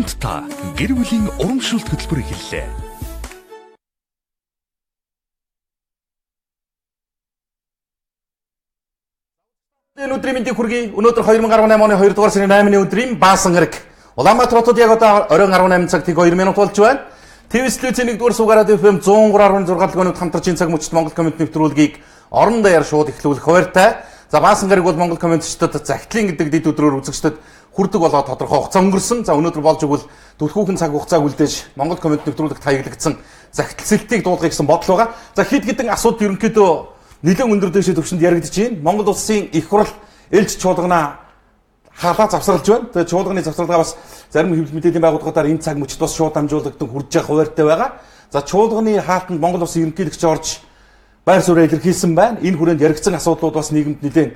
хамтдаа гэр бүлийн урамшилт хөтөлбөр эхэллээ. Энэ өдрийн мэндийг хүргэе. Өнөөдөр 2018 оны 2 дугаар сарын 8-ны өдрийн баасан хэрэг. Улаанбаатар хотод яг одоо оройн 18 цаг 2 минут болж байна. ТВ-ийн 1 дугаар Сугараад FM 103.6 дэлгөөнөд хамтарч энэ цаг мөчид Монгол коммент нэвтрүүлгийг орон даяар шууд эхлүүлэх хуваартай. За баасан хэрэг бол Монгол комментчдод захидлын гэдэг дэд өдрөөр үзэгчдэд хүрдэг болоод тодорхой хугацаа өнгөрсөн. За өнөөдөр болж игэл түлхүүхэн цаг хугацааг үлдээж Монгол коммент нэвтрүүлэгт хаягдсан захидалцэлтийг дуулгах гэсэн бодол байгаа. За хэд хэдэн асуудал ерөнхийдөө нэлээд өндөр дэшээ төвшөнд яригдж байна. Монгол улсын их хурл ээлж чуулгана хаалаа завсарлаж байна. Тэгээ чуулганы завсралгаа бас зарим хэвлэл мэдээллийн байгууллагуудаар энэ цаг мөчид бас шууд дамжуулагдсан хүрж явах хуваартай байгаа. За чуулганы хаалтанд Монгол улсын ерөнхийлөгч орж байр суурь илэрхийлсэн байна. Энэ хүрээнд яригдсан асуудлууд бас нийгэмд нэлээд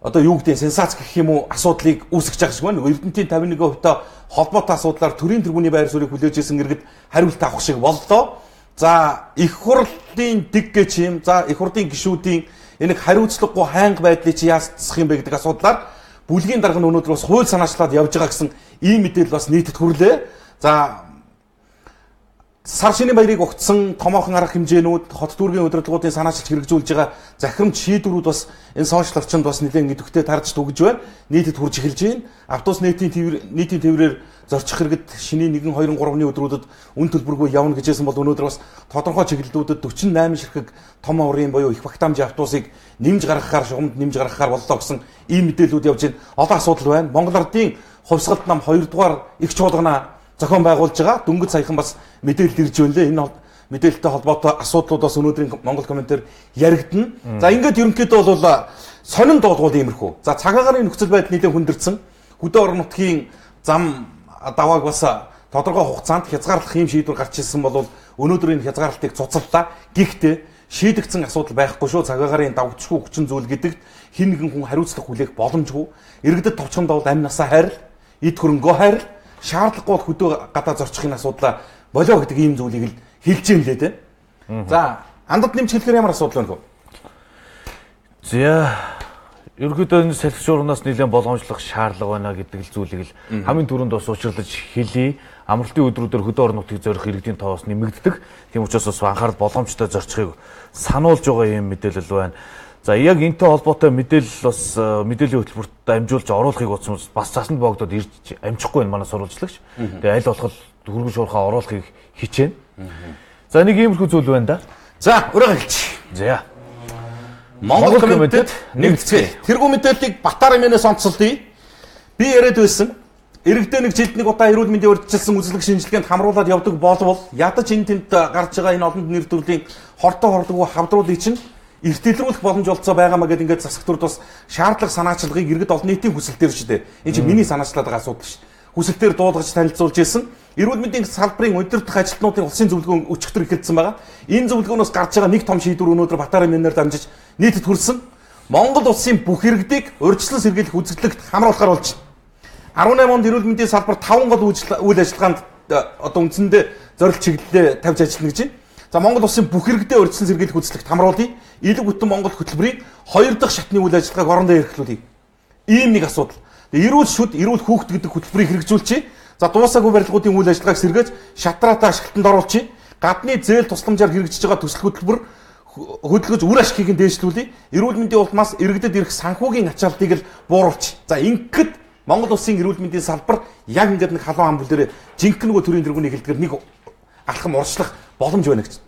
одоо юу гэдэг сенсац гэх юм уу асуудлыг үүсгэж байгаа шиг байна. Эрдэмтдийн 51% холбоотой асуудлаар төрийн тэргүүний байр суурийг хүлээж ирсэн иргэд хариулт авах шиг боллоо. За их хурлын дэг гэж юм. За их хурлын гишүүдийн энэ хариуцлагагүй хайнга байдлыг чи яасцах юм бэ гэдэг асуудлаар бүлгийн дарга нь өнөөдөр бас хууль санаачлаад явж байгаа гэсэн ийм мэдээлэл бас нийтэд хүрлээ. За сар шинийн баярыг огтсон томоохон арга хэмжээнүүд хот дүүргийн удирдлагуудын санаачилж хэрэгжүүлж байгаа захирамж шийдвэрүүд бас энэ сошиал орчинд бас нэлээд идэвхтэй тарж түгэж байна. Нийтэд хурж эхэлж байна. Автобус нийтийн тээврээр зорчих хэрэгэд шинийн 1 2 3-ны өдрүүдэд үн төлбөргүй явна гэжсэн бол өнөөдөр бас тодорхой чиглэлүүдэд 48 ширхэг том аврын буюу их багтаамжийн автобусыг нэмж гаргахаар шугамд нэмж гаргахаар боллоо гэсэн ийм мэдээллүүд явж байна. Олон асуудал байна. Монгол Ардын хувьсгалт нам 2 дугаар их чуулгана зохион байгуулж байгаа. Дөнгөж саяхан бас мэдээлэл ирж байна лээ. Энэ мэдээлэлтэй холбоотой асуудлууд бас өнөөдрийн Монгол комментээр яригдана. За ингээд ерөнхийдөө бол сонин дуулуул иймэрхүү. За цагаагаарын нөхцөл байдал нэлээд хүндэрсэн. Хөдөө орон нутгийн зам давааг бас тодорхой хугацаанд хязгаарлах юм шийдвэр гарч ирсэн бол өнөөдөр энэ хязгаарлалтыг цуцаллаа. Гэхдээ шийдэгдсэн асуудал байхгүй шүү. Цагаагаарын давгдшгүй хүчин зүйл гэдэгт хэн нэгэн хүн хариуцлага хүлээх боломжгүй. Иргэдэд товчхондоо бол амь насаа хайр, эд хөрөнгөө хайр, шаардлагагүй хөдөө гадаа зорчихын асуудлаа болоо гэдэг ийм зүйлийг л хэлж юм лээ те. За андад нэмж хэлэхээр ямар асуудал байна вэ? За ерөнхийдөө энэ салхи шуурнаас нэлээд болгоомжлох шаардлага байна гэдэг л зүйлийг л хамгийн түрүүнд бас учирлаж хэлье. Амралтын өдрүүдээр хөдөө орон нутгийг зорих иргэдийн тоо бас нэмэгддэг. Тийм учраас бас анхаарал болгоомжтой зорчихыг сануулж байгаа юм мэдээлэл байна. За яг энэтэй холбоотой мэдээлэл бас мэдээллийн хөтөлбөрт амжуулж оруулахыг утсан бас цаснд боогдоод ирж амжихгүй байна манай сурвалжлагч. Тэгээ аль болох хөргөн шуурхаа оруулахыг хичээнэ. За нэг иймэрхүү зүйл байна да. За өрөө хэлчих. За Монгол комментэд нэгдэцгээе. Тэргүү мэдээллийг Батар эмээнээс онцолдъё. Би яриад байсан. Иргэдээ нэг жилд нэг удаа эрүүл мэндийн урьдчилсан үзлэг шинжилгээнд хамруулаад явдаг болвол ядаж энэ тэнд гарч байгаа энэ олон нэр төрлийн хортой хордоггүй хавдруудыг чинь эрт илрүүлэх боломж олцоо байгаамаа гэдэг ингээд засаг төрд бас шаардлага санаачлагыг иргэд олон нийтийн хүсэл дээр шүү дээ. Энэ чинь миний санаачлаад байгаа асуудал шүү. Хүсэл дээр дуулгаж танилцуулж ирсэн. Эрүүл мэндийн салбарын удирдах ажилтнуудын улсын зөвлөгөө өчигдөр эхэлсэн байгаа. Энэ зөвлөгөөнөөс гарч байгаа нэг том шийдвэр өнөөдөр Батар эмээнээр дамжиж нийтэд хүрсэн. Монгол улсын бүх иргэдийг урьдчилан сэргийлэх үзэгдлэгт хамруулахаар болж байна. 18 онд эрүүл мэндийн салбар 5 гол үйл ажиллагаанд одоо үндсэндээ зорилт чиглэлээ тавьж ажиллана гэж байна. За Монгол улсын бүх иргэдээ урьдчилан сэргийлэх үзэгдлэгт хамруулъя. Илүү бүтэн Монгол хөтөлбөрийн 2 дахь шатны үйл ажиллагааг орон дээр эрхлүүлье. Ийм нэг асуудал. Эрүүл шүд, эрүүл хүүхэд гэдэг хөтөлбөрийг хэрэгжүүлчихье. За дуусаагүй барилгуудын үйл ажиллагааг сэргээж шатраатай ашиглалтанд оруулчихъя. Гадны зээл тусламжаар хэрэгжиж байгаа төсөл хөтөлбөр хөдөлгөж үр ашгийг нь дээшлүүлье. Эрүүл мэндийн улмаас иргэдэд ирэх санхүүгийн ачаалтыг л бууруулчих. За ингээд Монгол улсын эрүүл мэндийн салбар яг ингээд нэг халуун ам бүлээр жинхэнэ төрийн тэргүүний хэлдгээр нэг алхам урчлах боломж байна гэж.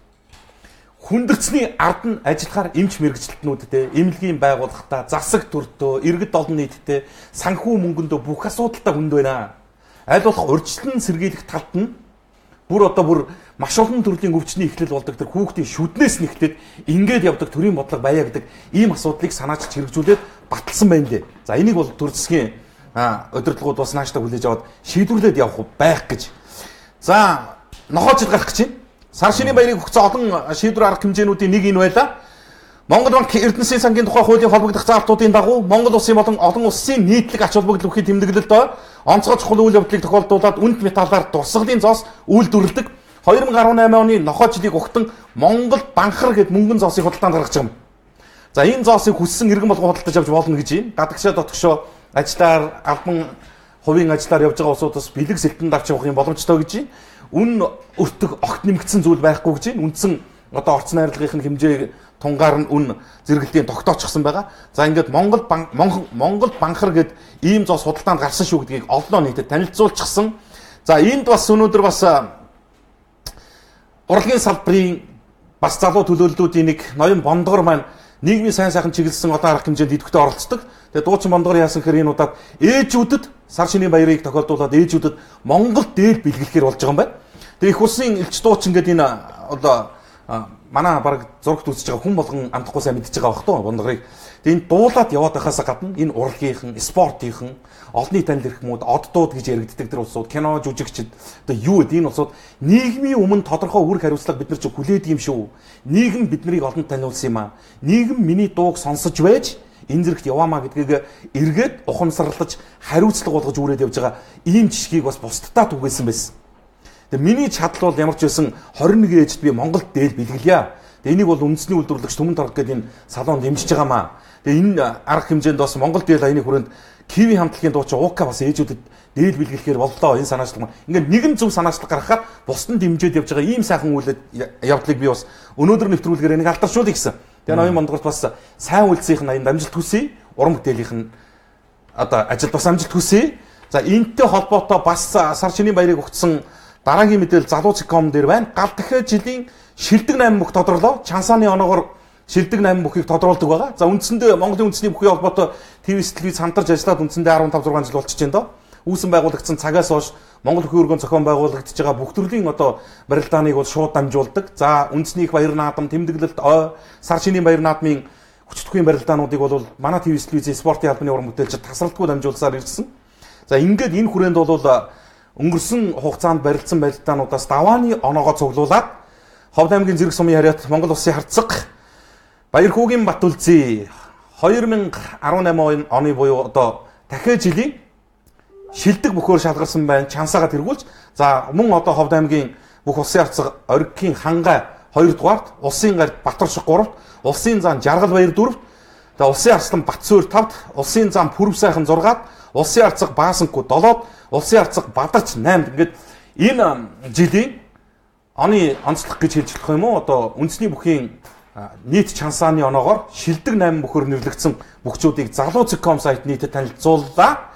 Хүндэрцний ард нь ажиллахаар эмч мэрэгчлэтнүүдтэй, эмнэлгийн байгууллагатай, засаг төртөө, иргэд олон нийттэй, санхүү мөнгөндөө бүх асуудалтай хүнд байна. Аль болох урьдчилан сэргийлэх талд нь бүр маш олон төрлийн өвчний эхлэл болдог тэр хүүхдийн шүднээс нэгтэд ингээд явдаг төрийн бодлого байя гэдэг ийм асуудлыг санаачилж хэрэгжүүлээд баталсан байна лээ. За энийг бол төр засгийн удирдлагууд бас нааштай хүлээж аваад шийдвэрлээд явах байх гэж. За нохоожид гарах гэж байна. Сар шинийн баярыг өгсөн олон шийдвэр арга хэмжээнүүдийн нэг энэ байлаа. Монгол банк Эрдэнэсийн сангийн тухай хуулийн холбогдох заалтуудын дагуу Монгол улсын болон олон улсын нийтлэг ач холбогдол бүхий тэмдэглэлд онцгой чухал үйл явдлыг тохиолдуулаад үнэт металлаар дурсгалын зоос үйлдвэрлэдэг 2018 оны нохой жилиг огтон Монгол банхар гэд мөнгөн зоосыг худалдаанд гаргаж байгаа юм. За энэ зоосыг хүссэн иргэн болгон худалдаж авч болно гэж юм. Гадагшаа дотгошоо ажлаар албан хувийн ажиллаар явж байгаа улсуудаас бэлэг сэлтэнд авч явах юм боломжтой гэж байна. Үн өртөг огт нэмэгдсэн зүйл байхгүй гэж байна. Үндсэн одоо орц найрлагын хэмжээ тунгаар нь үн зэрэглэлийн тогтоочихсон байгаа. За ингээд Монгол банхар гэд ийм зов судалтаанд гарсан шүү гэдгийг олон нийтэд танилцуулчихсан. За энд бас өнөөдөр бас урлагийн салбарын бас залуу төлөөллүүдийн нэг ноён бондгор маань нийгмийн сайн сайхан чиглэсэн одоо арга хэмжээнд идэвхтэй оролцдог. Тэгээ дуучин бондгор яасан гэхээр энэ удаад ээжүүдэд сар шинийн баярыг тохиолдуулаад ээжүүдэд Монгол дээл бэлгэлэхээр болж байгаа юм байна. Тэгээ их улсын элч дуучин гэдэг энэ одоо манай баг зурагт үзэж байгаа хүн болгон амтахгүй сайн мэдчихэж байгаа бах тоо бондгорыг. Тэгээ энэ дуулаад яваад байхаас гадна энэ урлагийнхан, спортынхан, олонний танил эрхмүүд, оддууд гэж яригддаг тэр улсууд, кино жүжигчид одоо юу гэдэг энэ улсууд нийгмийн өмнө тодорхой үүрэг хариуцлага бид нар ч хүлээдэг юм шүү. Нийгэм биднийг олонд таниулсан юм аа. Нийгэм миний дууг сонсож байж энэ зэрэгт яваамаа гэдгийг эргээд ухамсарлаж хариуцлага болгож үрээд явж байгаа ийм жишгийг бас бусдаа түгээсэн байсан. Тэгээ миний чадал бол ямар ч байсан 21 ээжд би Монголд дээл бэлгэлье. Тэгээ энийг бол үндэсний үйлдвэрлэгч Түмэн торг гэдэг энэ салон дэмжиж байгаамаа. Тэгээ энэ арга хэмжээнд бас Монгол дээл аяны хүрээнд Киви хамтлагийн дуучин Уука бас ээжүүдэд дээл бэлгэлэхээр боллоо энэ санаачлага. Ингээд нэгэн зөв санаачлага гаргахаар бусдын дэмжиж явж байгаа ийм сайхан үйл явдлыг би бас өнөөдөр нэвтрүүлгээр энийг алдаршуулъя гэсэн. Тэгээ ноён мондгорт бас сайн үйлсийнх нь аянд амжилт хүсье. Уран бүтээлийнх нь одоо ажилд бас амжилт хүсье. За энэтэй холбоотой бас сар шинийн баярыг өгсөн дараагийн мэдээлэл залууч.com дээр байна. Гал дахиад жилийн шилдэг 8 бүх тодорлоо. Чансааны оноогоор шилдэг 8 бүхийг тодруулдаг байгаа. За үндсэндээ Монголын үндэсний бүхий холбоотой телевиз телевиз хамтарч ажиллаад үндсэндээ 15 6 жил болчихж байна доо. Үүсэн байгуулагдсан цагаас хойш Монгол бүхий өргөн зохион байгуулагдж байгаа бүх төрлийн одоо барилдааныг бол шууд дамжуулдаг. За үндэсний их баяр наадам, тэмдэглэлт, сар шинийн баяр наадмын хүчтэйгийн барилдаануудыг бол манай телевиз телевизийн спортын албаны уран бүтээлчид тасралтгүй дамжуулсаар ирсэн. За ингээд энэ хүрээнд бол өнгөрсөн хугацаанд барилдсан барилдаануудаас давааны оноогоо цуглуулад Ховд аймгийн зэрэг сумын харьяат Монгол улсын харцаг Баярхүүгийн Батүлзий 2018 оны буюу одоо дахиад жилийн шилдэг бүхөөр шалгарсан байна. Чансаагаа тэргүүлж за мөн одоо Ховд аймгийн бүх улсын харцаг Ориггийн Хангай 2 дугаарт, улсын гард Батар шиг 3-т, улсын зам Жаргал баяр 4-т, за улсын арслан Батсуур 5-т, улсын зам Пүрв сайхан 6-т, улсын харцаг Баасанку 7-т, улсын харцаг Бадарч 8-т. Ингээд энэ жилийн оны онцлог гэж хэлж болох юм уу? Одоо үндэсний бүхийн нийт чансааны оноогоор шилдэг 8 бүхөр нэрлэгдсэн бүхчүүдийг залуу.com сайт нийтэд танилцууллаа.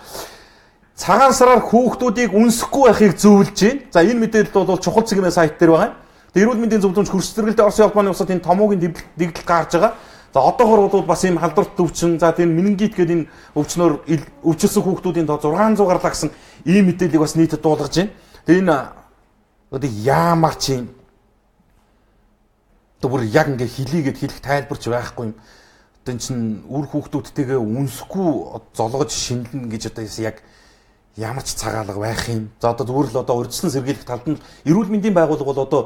Цагаан сараар хүүхдүүдийг үнсэхгүй байхыг зөвлөж байна. За энэ мэдээлэл бол чухал цэгмээ сайт дээр байгаа. Эрүүл мэндийн зөвлөмж хөрс зэрэгэлдээ Оросын холбооны усад энэ томоогийн дэгдэл гарч байгаа. За одоогор бол бас ийм халдварт өвчин, за тийм менингит гэдэг энэ өвчнөөр өвчлсөн хүүхдүүдийн тоо 600 гарлаа гэсэн ийм мэдээллийг бас нийтэд дуулгаж байна. Тэгээ энэ одоо яамаар чинь бүр яг ингээ хэлийгээд хэлэх тайлбарч байхгүй юм. Одоо чинь үр хүүхдүүдтэйгээ үнсэхгүй золгож шинэлнэ гэж одоо яг ямар ч цагаалга байх юм. За одоо зүгээр л одоо урьдчилан сэргийлэх талд нь эрүүл мэндийн байгууллага бол одоо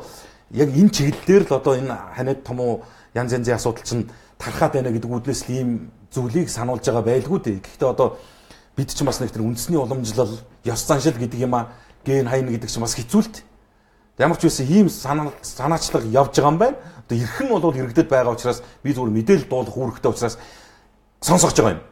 яг энэ чиглэлээр л одоо энэ ханиад том уу янз янзын асуудал чинь тархаад байна гэдэг үднэс л ийм зүйлийг сануулж байгаа байлгүй дээ. Гэхдээ одоо бид ч бас нэг тэр үндэсний уламжлал, ёс заншил гэдэг юм а ген хайна гэдэг чинь бас хэцүүлт. Ямар ч үсэн ийм санаачлага явж байгаа юм байна. Одоо эрхэн бол иргэдэд байгаа учраас би зүгээр мэдээлэл дуулах үүрэгтэй учраас сонсгож байгаа юм.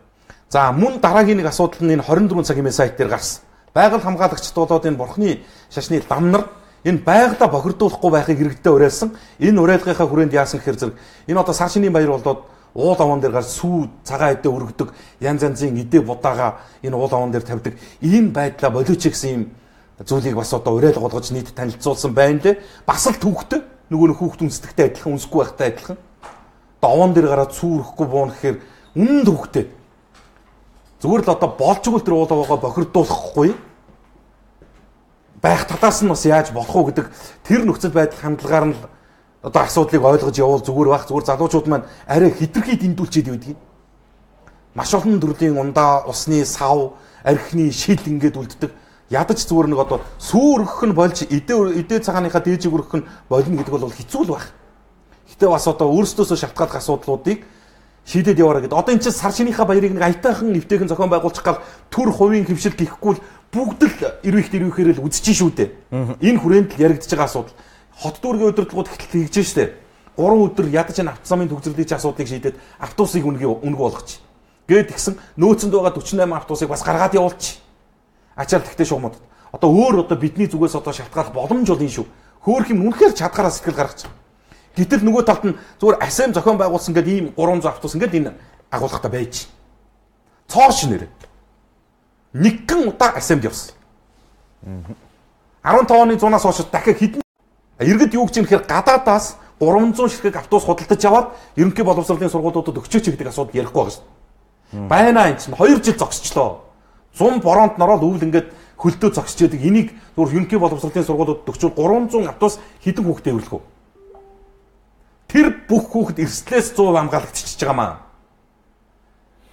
За мөн дараагийн нэг асуудал нь энэ 24 цагийн сайт дээр гарсан. Байгаль хамгаалагчид болоод энэ бурхны шашны дамнар энэ байгалаа бохирдуулахгүй байхыг иргэдэд уриалсан. Энэ уриалгынхаа хүрээнд яасан гэхээр зэрэг энэ одоо сар шинийн баяр болоод уул аван дээр гарч сүү цагаан эдээ өргөдөг янз янзын эдээ будаага энэ уул аван дээр тавьдаг ийм байдлаа болооч гэсэн юм зүйлийг бас одоо уриалга болгож нийт танилцуулсан байна лээ. Бас л төвхтэй нөгөө нэг хүүхд үнсдэгтэй адилхан үнсгүй байхтай адилхан. Довон дээр гараад сүүрэхгүй буун гэхээр үнэн төвхтэй. Зүгээр л одоо болжгүй тэр уулаагаа бохирдуулахгүй байх талаас нь бас яаж болох уу гэдэг тэр нөхцөл байдал хандлагаар нь одоо асуудлыг ойлгож явуул зүгээр байх. Зүгээр залуучууд маань арай хитрхий дэндүүлчихэд байдаг. Маш олон төрлийн ундаа, усны сав, архины шил ингээд үлддэг. Ядаж зүгээр нэг одоо сүү өргөх нь болж эдээ цагааныхаа дээжийг өргөх нь болно гэдэг бол хэцүү л байх. Гэтэ бас одоо өөрсдөөсөө шалтгааллах асуудлуудыг шийдээд яваараа гэдэг. Одоо энэ чинь сар шинийхаа баярыг нэг аятайхан нэвтэйхэн зохион байгуулчих гал төр хувийн хөвшил гихгүй л бүгд л ирвэхээр л үзэж шүү дээ. Энэ хүрээнд л яригдж байгаа асуудал. Хот дүүргийн удирдлагууд ихтэл хийж штэ. 3 өдөр ядаж энэ автозамын төгсрөлийн асуудлыг шийдээд автобусыг үнэгүй болгочих. Гээд тэгсэн нөөцөнд байгаа 48 автобусыг бас гаргаад явуулчих. Ачаал тэгтэй шугамууд. Одоо өөр одоо бидний зүгээс одоо шалтгаалах боломж бол энэ шүү. Хөөх юм үнэхээр чадхаараа сэтгэл гаргаж байгаа. Гэтэл нөгөө талд нь зүгээр асем зохион байгуулсан гэдэг ийм 300 автобус ингээд энэ агуулгатай байж. Цоош нэр. Нэгэн удаа асемд явсан. 15 оны 100-аас хойш дахиад хэдэн иргэд юу гэж юм гэхээр гадаадаас 300 ширхэг автобус худалдаж аваад ерөнхий боловсролын сургуулиудад өгчөөч гэдэг асуудал ярихгүй байгаа шүү. Байна энэ чинь 2 жил зогсчлоо. 100 бороонд нороод өвл ингээд хөлтөө зогсож яадаг. Энийг зүгээр ерөнхий боловсролын сургуулиудад өгчвөл 300 автобус хэдэн хүүхдээ өрлөх вэ? Тэр бүх хүүхэд эрсдлээс 100% хамгаалагдчихж байгаа маа.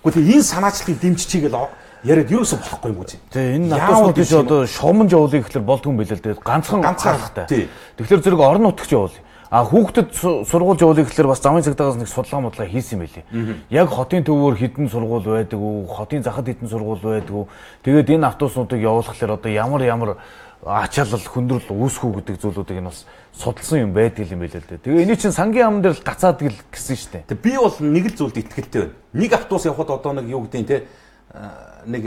Гэхдээ энэ санаачлалыг дэмжчихье гэж яриад юу ч болохгүй юм уу чинь. Тэгээ энэ автобуснууд биш одоо шугамж явуулъя гэхэлэр болдгүй юм билээ л дээ. Ганцхан гарахтай. Тэгэхээр зэрэг орон нутагч явуулъя. А хүүхдэд сургууль явуулъя гэхэлэр бас замын цагдаагаас нэг судалгаа хийсэн юм билээ. Яг хотын төвөөр хэдэн сургууль байдаг уу? Хотын захад хэдэн сургууль байдаг уу? Тэгээд энэ автобуснуудыг явуулахлаар одоо ямар ачаалал хүндрэл үүсэх үү гэдэг зүйлүүдийг нь бас судалсан юм байдаг юм билээ л дээ. Тэгээ эний чинь сангийн амн дээр л гацаад гэл гэсэн шүү дээ. Тэгээ би бол нэг л зүйлд итгэлтэй байна. Нэг автобус явахад одоо нэг юу гэдэг нь те нэг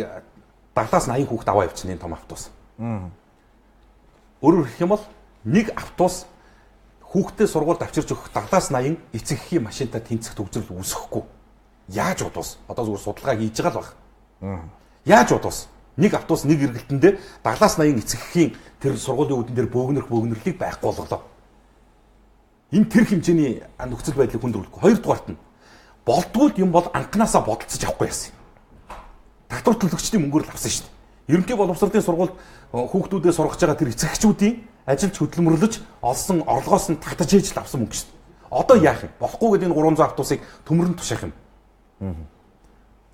70-80 хүүхэд аваа явчихна энэ том автобус. Өөрөөр хэлэх юм бол нэг автобус хүүхдээ сургуульд авчирч өгөх 70-80 эцэг эхийн машинтай тэнцэх төвзөрл үүсэхгүй. Яаж удус? Одоо зүгээр судалгаа хийж байгаа л баг. Яаж удус? Нэг автобус нэг эргэлтэндээ 70-80 эцэг эхийн тэр сургуулийн үүдэн дээр бөөгнөрлийг байхгүй болголоо. Энэ тэр хэмжээний нөхцөл байдлыг хүндрүүлэхгүй. Хоёрдугаарт нь болдгууд юм бол анханасаа бодолцож авахгүй яасан. Татвар төлөгчдийн мөнгөөр л авсан шүү дээ. Ерөнхий боловсролын сургуульд хүүхдүүдээ сургаж байгаа тэр эцэгчүүдийн ажилч хөдөлмөрлөж олсон орлогоос нь татаж ээж л авсан мөнгө шүү дээ. Одоо яах юм? Болохгүй гэдэг энэ 300 автобусыг төмөрөнд тушаах юм.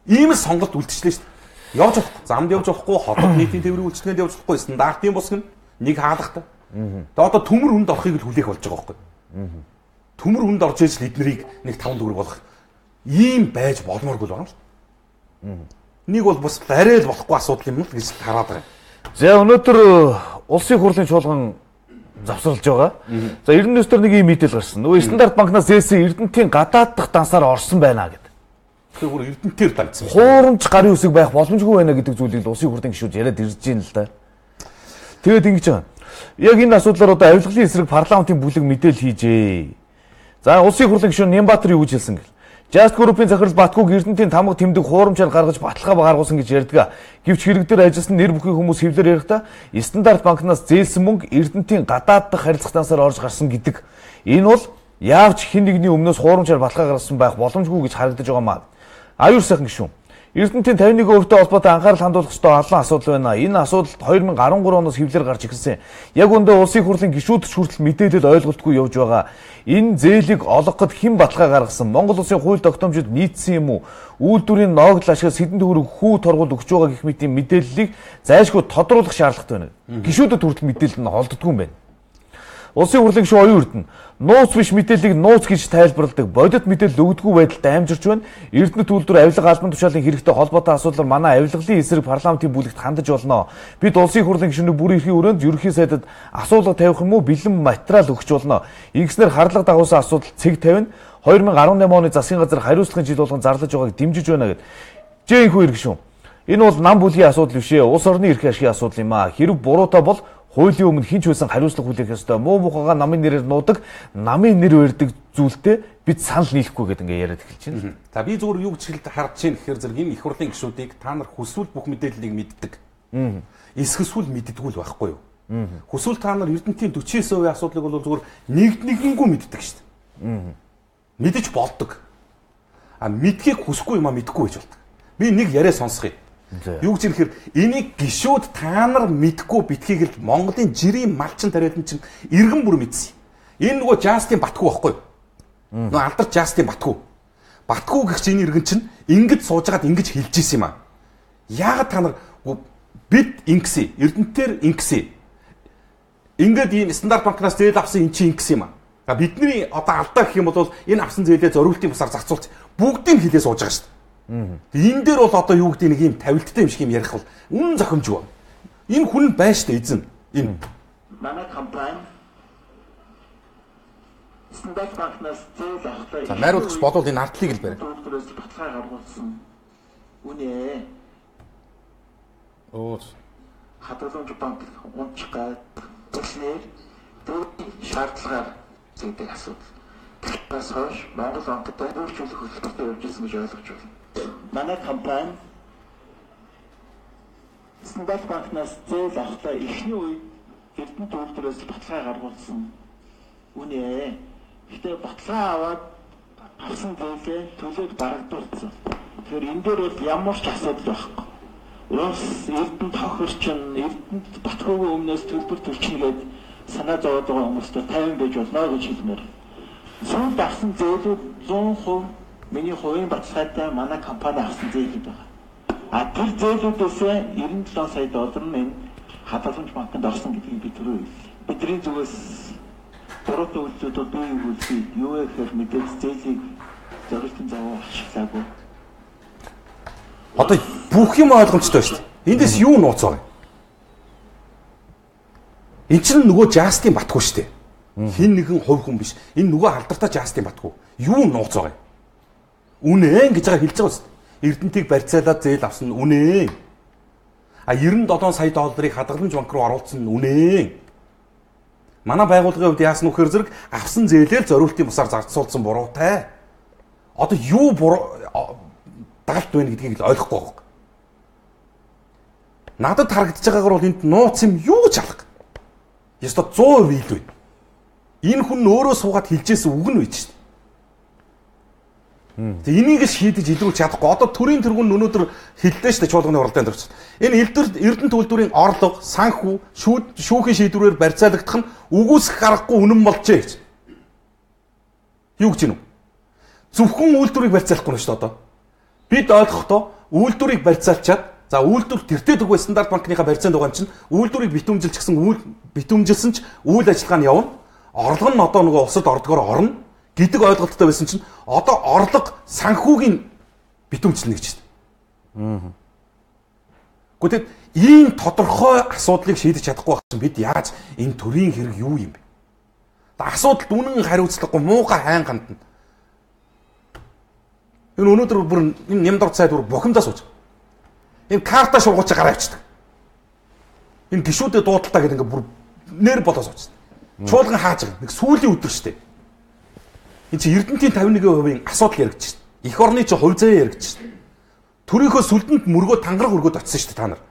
Ийм л сонголт үлдчихлээ шүү дээ. Явж болохгүй, замд явж болохгүй, хотод нийтийн тээврийн үйлчлэгэнд явж болохгүй, стандартын бусгын нэг хаалгатай. Тэгээ одоо төмөр хүнд орохыг л хүлээх болж байгаа байхгүй. Төмөр хүнд орж ээж л эднэрийг нэг 5 төгрөг болгох ийм байж болмооргүй л байна л. Нэг бол бас арай л болохгүй асуудал юм л гэж хараад байгаа. За өнөөдөр улсын хурлын чуулган завсарлаж байгаа. За 99-дөр нэг ийм мэдээлэл гарсан. Нөгөө стандарт банкнаас зээсэн Эрдэнэтийн гадаад дахь дансаар орсон байна гэдэг. Тэгэхээр бүр Эрдэнэтээр дагцсан. Хуурамч гарын үсэг байх боломжгүй байна гэдэг зүйлийг л улсын хурлын гишүүд яриад ирж байна л да. Тэгээд ингэж байгаа. Яг энэ асуудлаар одоо авилгалын эсрэг парламентын бүлэг мэдээлэл хийжээ. За улсын хурлын гишүүн Нямбатар юу гэж хэлсэн гэл. Just Group-ийн захирал Батгүйг Эрдэнэтийн тамга тэмдэг хуурамчаар гаргаж баталгаа гаргуулсан гэж ярьдаг. Гэвч хэрэг дээр ажилласан нэр бүхий хүмүүс хэвлэр ярихдаа стандарт банкнаас зээлсэн мөнгө Эрдэнэтийн гадаад дахь харилцах дансаар орж гарсан гэдэг. Энэ бол яавч хэн нэгний өмнөөс хуурамчаар баталгаа гаргасан байх боломжгүй гэж харагдаж байгаа маа. Аюур сайхан гишүүн. Эрдэнэтийн 51%-тэй холбоотой анхаарал хандуулах ёстой олон асуудал байна. Энэ асуудал 2013 оноос хэвлэр гарч ирсэн. Яг үндэ улсын хурлын гишүүд хүртэл мэдээлэл ойлголтгүй явж байгаа. Энэ зээлийг олгоход хэн баталгаа гаргасан? Монгол улсын хууль тогтоомжид нийцсэн юм уу? Үйлдвэрийн ноогдол ашигаас хэдэн төгрөг хүү торгуул өгч байгаа гэх мэтийн мэдээллийг зайлшгүй тодруулах шаардлагатай байна. Гишүүдэд хүртэл мэдээлэл нь холддгүй юм байна. Улсын хурлын гишүүн оюун эрдэнэ нууц биш мэдээллийг нууц гэж тайлбарладаг. Бодит мэдээлэл өгдөггүй байдалд амжирч байна. Эрдэнэт үйлдвэр авилга албан тушаалын хэрэгтэй холбоотой асуудлаар манай авилгалын эсрэг парламентын бүлэгт хандаж болно. Бид улсын хурлын гишүүний бүр эрхийн өрөөнд ерөнхий сайдад асуулга тавих юм уу бэлэн материал өгч болно. Ингэснээр харлага дагуулсан асуудал цэг тавина. 2018 оны засгийн газар хариуцлагын жил болгон зарлаж байгааг дэмжиж байна гэд. Жээнхүү эрх гишүүн. Энэ бол нам бүлгийн асуудал биш ээ. Улс орны эрх ашигын асуудал юм аа. Хэрэг буруутай бол хуулийн өмнө хинч байсан хариуцлага хүлээх ёстой. Муу мухагаа намын нэрээр нуудаг, намын нэр барьдаг зүйлтэй бид санал нийлэхгүй гэдэг ингээ яриад эхэлж байна. За би зүгээр юу гэж харж байна гэхээр зэрэг энэ их хурлын гишүүдийг та нар хүсвэл бүх мэдээллийг мэддэг. Эсгэсвэл мэддэггүй л байхгүй юу? Хүсвэл та нар Эрдэнэтийн 49% асуудлыг бол зүгээр нэгнгүү мэддэг шүү дээ. Мэдэж болдог. А мэдхийг хүсэхгүй юм а мэдхгүй байж болдог. Би нэг яриа сонсгоё. Юу гэж нэхэр энийг гишүүд та нар мэдхгүй битгийг л Монголын жирийн малчин тариалан чинь иргэн бүр мэдсэн. Энэ нөгөө Жастин Батгүй байхгүй юу? Нөгөө алдар Жастин Батгүй. Батгүй гэх чинь иргэн чинь ингэж суужгаад ингэж хэлж ийсэн юм аа. Яагаад та нар бид ингэсэн, Эрдэнэтээр ингэсэн. Ингээд ийм стандарт банкнаас зээл авсан эн чинь ингэсэн юм аа. Бидний одоо алдаа гэх юм бол энэ авсан зээлээ зориултын бусаар зарцуулж бүгдийг хэлээ сууж байгаа шүү дээ. Энэ дээр бол одоо юу гэдэг нэг юм тавилттай юм шиг юм ярих бол үнэн зохимжгүй. Энэ хүн байж та эзэн. Энэ манай компани стандарт банкнаас зээл авахлаа. За найруулагч болвол энэ ардлыг л барь. Баталгаа гаргуулсан. Үнэ. хадгаламж банк унчих гад тэгснээр дөрвийн шаардлагаар зүйдэг асуудал. Бас хойш Монгол банктай өөрчлөлт хөтөлбөртэй явж ирсэн гэж ойлгож байна. Манай компани стандарт банкнаас зээл авахдаа эхний үед Эрдэнэ төлөвлөрөөс баталгаа гаргуулсан. Үнэ. Гэтэ баталгаа аваад авсан зээлээ төлөөд барагдуулсан. Тэгэхээр энэ дээр бол ямар ч асуудал байхгүй. Уус Эрдэнэ тохирчин, Эрдэнэ батхуугийн өмнөөс төлбөр төрчихнгээд санаа зовоод байгаа хүмүүстээ 50 байж болно гэж хэлмээр. Сүүлд авсан зээлүүд 100% миний хувийн баталгаатай манай компани авсан зээлүүд байна. А тэр зээлүүдээс 97 сая доллар нь хадгаламж банкнд орсон гэдгийг би түрүү хэллээ. Бидний зүгээс буруутай үйлдэлүүд бол бий үйлдэл юу вэ гэхээр мэдээж зээлийг зорилтын зав ашиглаагүй. Одоо бүх юм ойлгомжтой байна шүү дээ. Эндээс юу нууц байгаа юм? Энд чинь нөгөө Жастин Батгүй шүү дээ. Хин нэгэн хувь хүн биш. Энэ нөгөө алдартай Жастин Батгүй. Юу нууц байгаа юм? Үнэ гэж байгаа хэлж байгаа шүү дээ. Эрдэнтийг барьцаалаад зээл авсан үнэ. А 97 сая долларыг хадгаламж банк руу оруулсан үнэ. Манай байгууллагын хувьд яасан вөхөр зэрэг авсан зээлээр зориултын бусаар зарцуулсан буруутай. Одоо юу дагалт байна гэдгийг л ойлгохгүй байгаа. Надад харагдаж байгаагаар бол энд нууц юм юу ч алга. Яста 100% ил байна. Энэ хүн өөрөө суугаад хэлжсэн үг нь байж шээ. Тэг энийг шийдэж илрүүлж чадахгүй. Одоо төрийн тэргүүн өнөөдөр хэллээ шүү дээ чуулганы уралдаанд орчих. Энэ Эрдэнэ төлөвлөрийн орлого, санхүү, шүүхийн шийдвэрээр барьцаалагдах нь үгүйсэх аргагүй үнэн болжээ гэж. Юу гэж юм? Зөвхөн үйлдвэрийг барьцаалахгүй нь шүү дээ одоо. Бид ойлгохдоо үйлдвэрийг барьцаалчаад за үйлдвэр тэртээ дөрвөө стандарт банкныхаа барьцаанд байгаа юм чинь үйлдвэрийг битүүмжилсэн ч үйл ажиллагаа нь явна. Орлого нь одоо нөгөө улсад ордгоор орно гэдэг ойлголттой байсан чинь одоо орлого санхүүгийн битүүмжлэнэ гэж байна. Гэхдээ ийм тодорхой асуудлыг шийдэж чадахгүй байх чинь бид яаж энэ төрийн хэрэг юу юм бэ? Асуудалд үнэн хариуцлагагүй муухай хайн хандна. Энэ өнөөдөр бүр энэ нямдор цайд бүр бухимдаа сууж. Энэ карта шургуулж гараа авчдаг. Энэ гişүүдэд дуудалтаа гэдэг ингээ бүр нэр болоо сууж. Чуулган хааж байгаа. Нэг сүүлийн өдөр шүү дээ. Энэ чи Эрдэнтийн 51% асуудал яригдж шээ. Эх орны чи хувь заяа яригдж шээ. Төрийнхөө сүлдэнд мөргөө тангараг өргөд очсон шүү дээ та нар.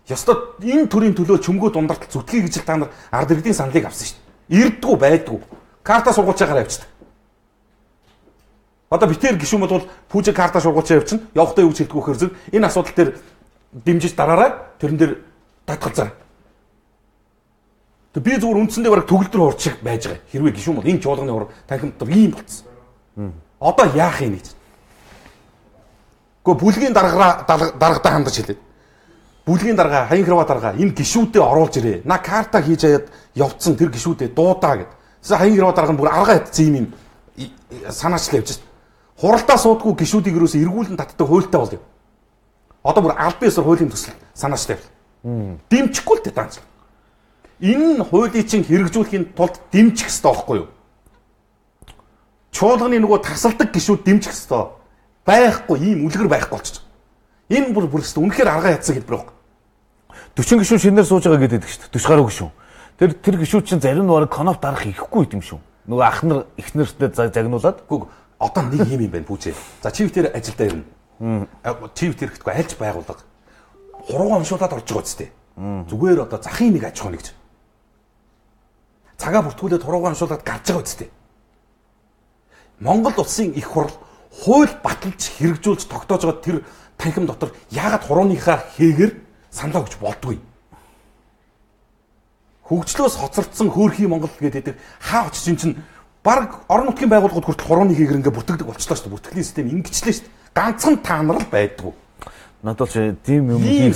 Ёстой энэ төрийн төлөө чөмгөө дундартал зүтгэе гэж та нар ард иргэдийн саналыг авсан шүү дээ. Ирдгүү байдгүй. Карта сургуулж гараа авчдаг. Одоо битээр гişүүн бол пүүжэ карта сургуулж явчихна. Явахдаа юу ч хэлдэггүй хэрэг энэ асуудал дээр дэмжиж дараарай. Тэрэн дээр татгалзаа. Би зүгээр үндсэндээ бараг төгөлдөр урчих байж байгаа. Хэрвээ гişүүн бол энэ чуулганы ур танхимд ийм болцсон. Одоо яах юм гэж. Гэхдээ бүлгийн даргадаа хандаж хэлээд. Бүлгийн дарга, хаян хэрва дарга энэ гişүүдээ оруулж ирээ. На карта хийж аяад явцсан тэр гişүүдээ дуудаа гэд. Тэсээ хаян хэрва дарга нь бүр арга ятцсан юм санаачлаа явж шээ. Хуралдаа суудгүй гişүүдийг юусоо эргүүлэн татдаг хуйлтай болов. Одоо бүр аль биесээр хуулийн төсөл санаачлаа явлаа. Дэмжихгүй л дээ даанч. Энэ хуулийг чинь хэрэгжүүлэхийн тулд дэмжих хэрэгтэй байхгүй юу? Чуулганы нөгөө тасалдаг гişүүд дэмжих хэрэгтэй. Байхгүй ийм үлгэр байхгүй болчих. Энэ бүр хэвээр үнэхээр арга ятсан хэлбэр байхгүй. 40 гişүүн шинээр сууж байгаа гэдэг шүү дээ. 40 гаруй гişүүн. Тэр гişүүд чинь зарим нь бараг коноп дарах ихгүй юм шүү. Нөгөө ах нар эхнэртэй загнуулаад. Гүг одоо нэг юм байна пүүжээ. За чив тэр ажилдаа ирнэ. Чив тэр гэхгүй альж байгуулга. Хуруугаа уншуулад орж байгаа үстэй. Зүгээр одоо захын нэг аж ахуй гэж. Цагаа бүртгүүлээд хуруугаа уншуулад гарч байгаа үстэй. Монгол улсын их хурл хууль баталж хэрэгжүүлж тогтоож байгаа тэр танхим дотор яагаад хурууныхаа хээгэр саналаа өгч болдгүй. Хөгжлөөс хоцрогдсон хөөрхий Монгол гэдэг хаа очиж ин чин баг орон нутгийн байгууллагууд хүртэл хурууны хээгэр ингээ бүртгэдэг болчлоо шүү дээ. Бүртгэлийн систем ингэчлээ шүү дээ. Ганцхан таанарл байдгүй. Надад ч тийм юм ийм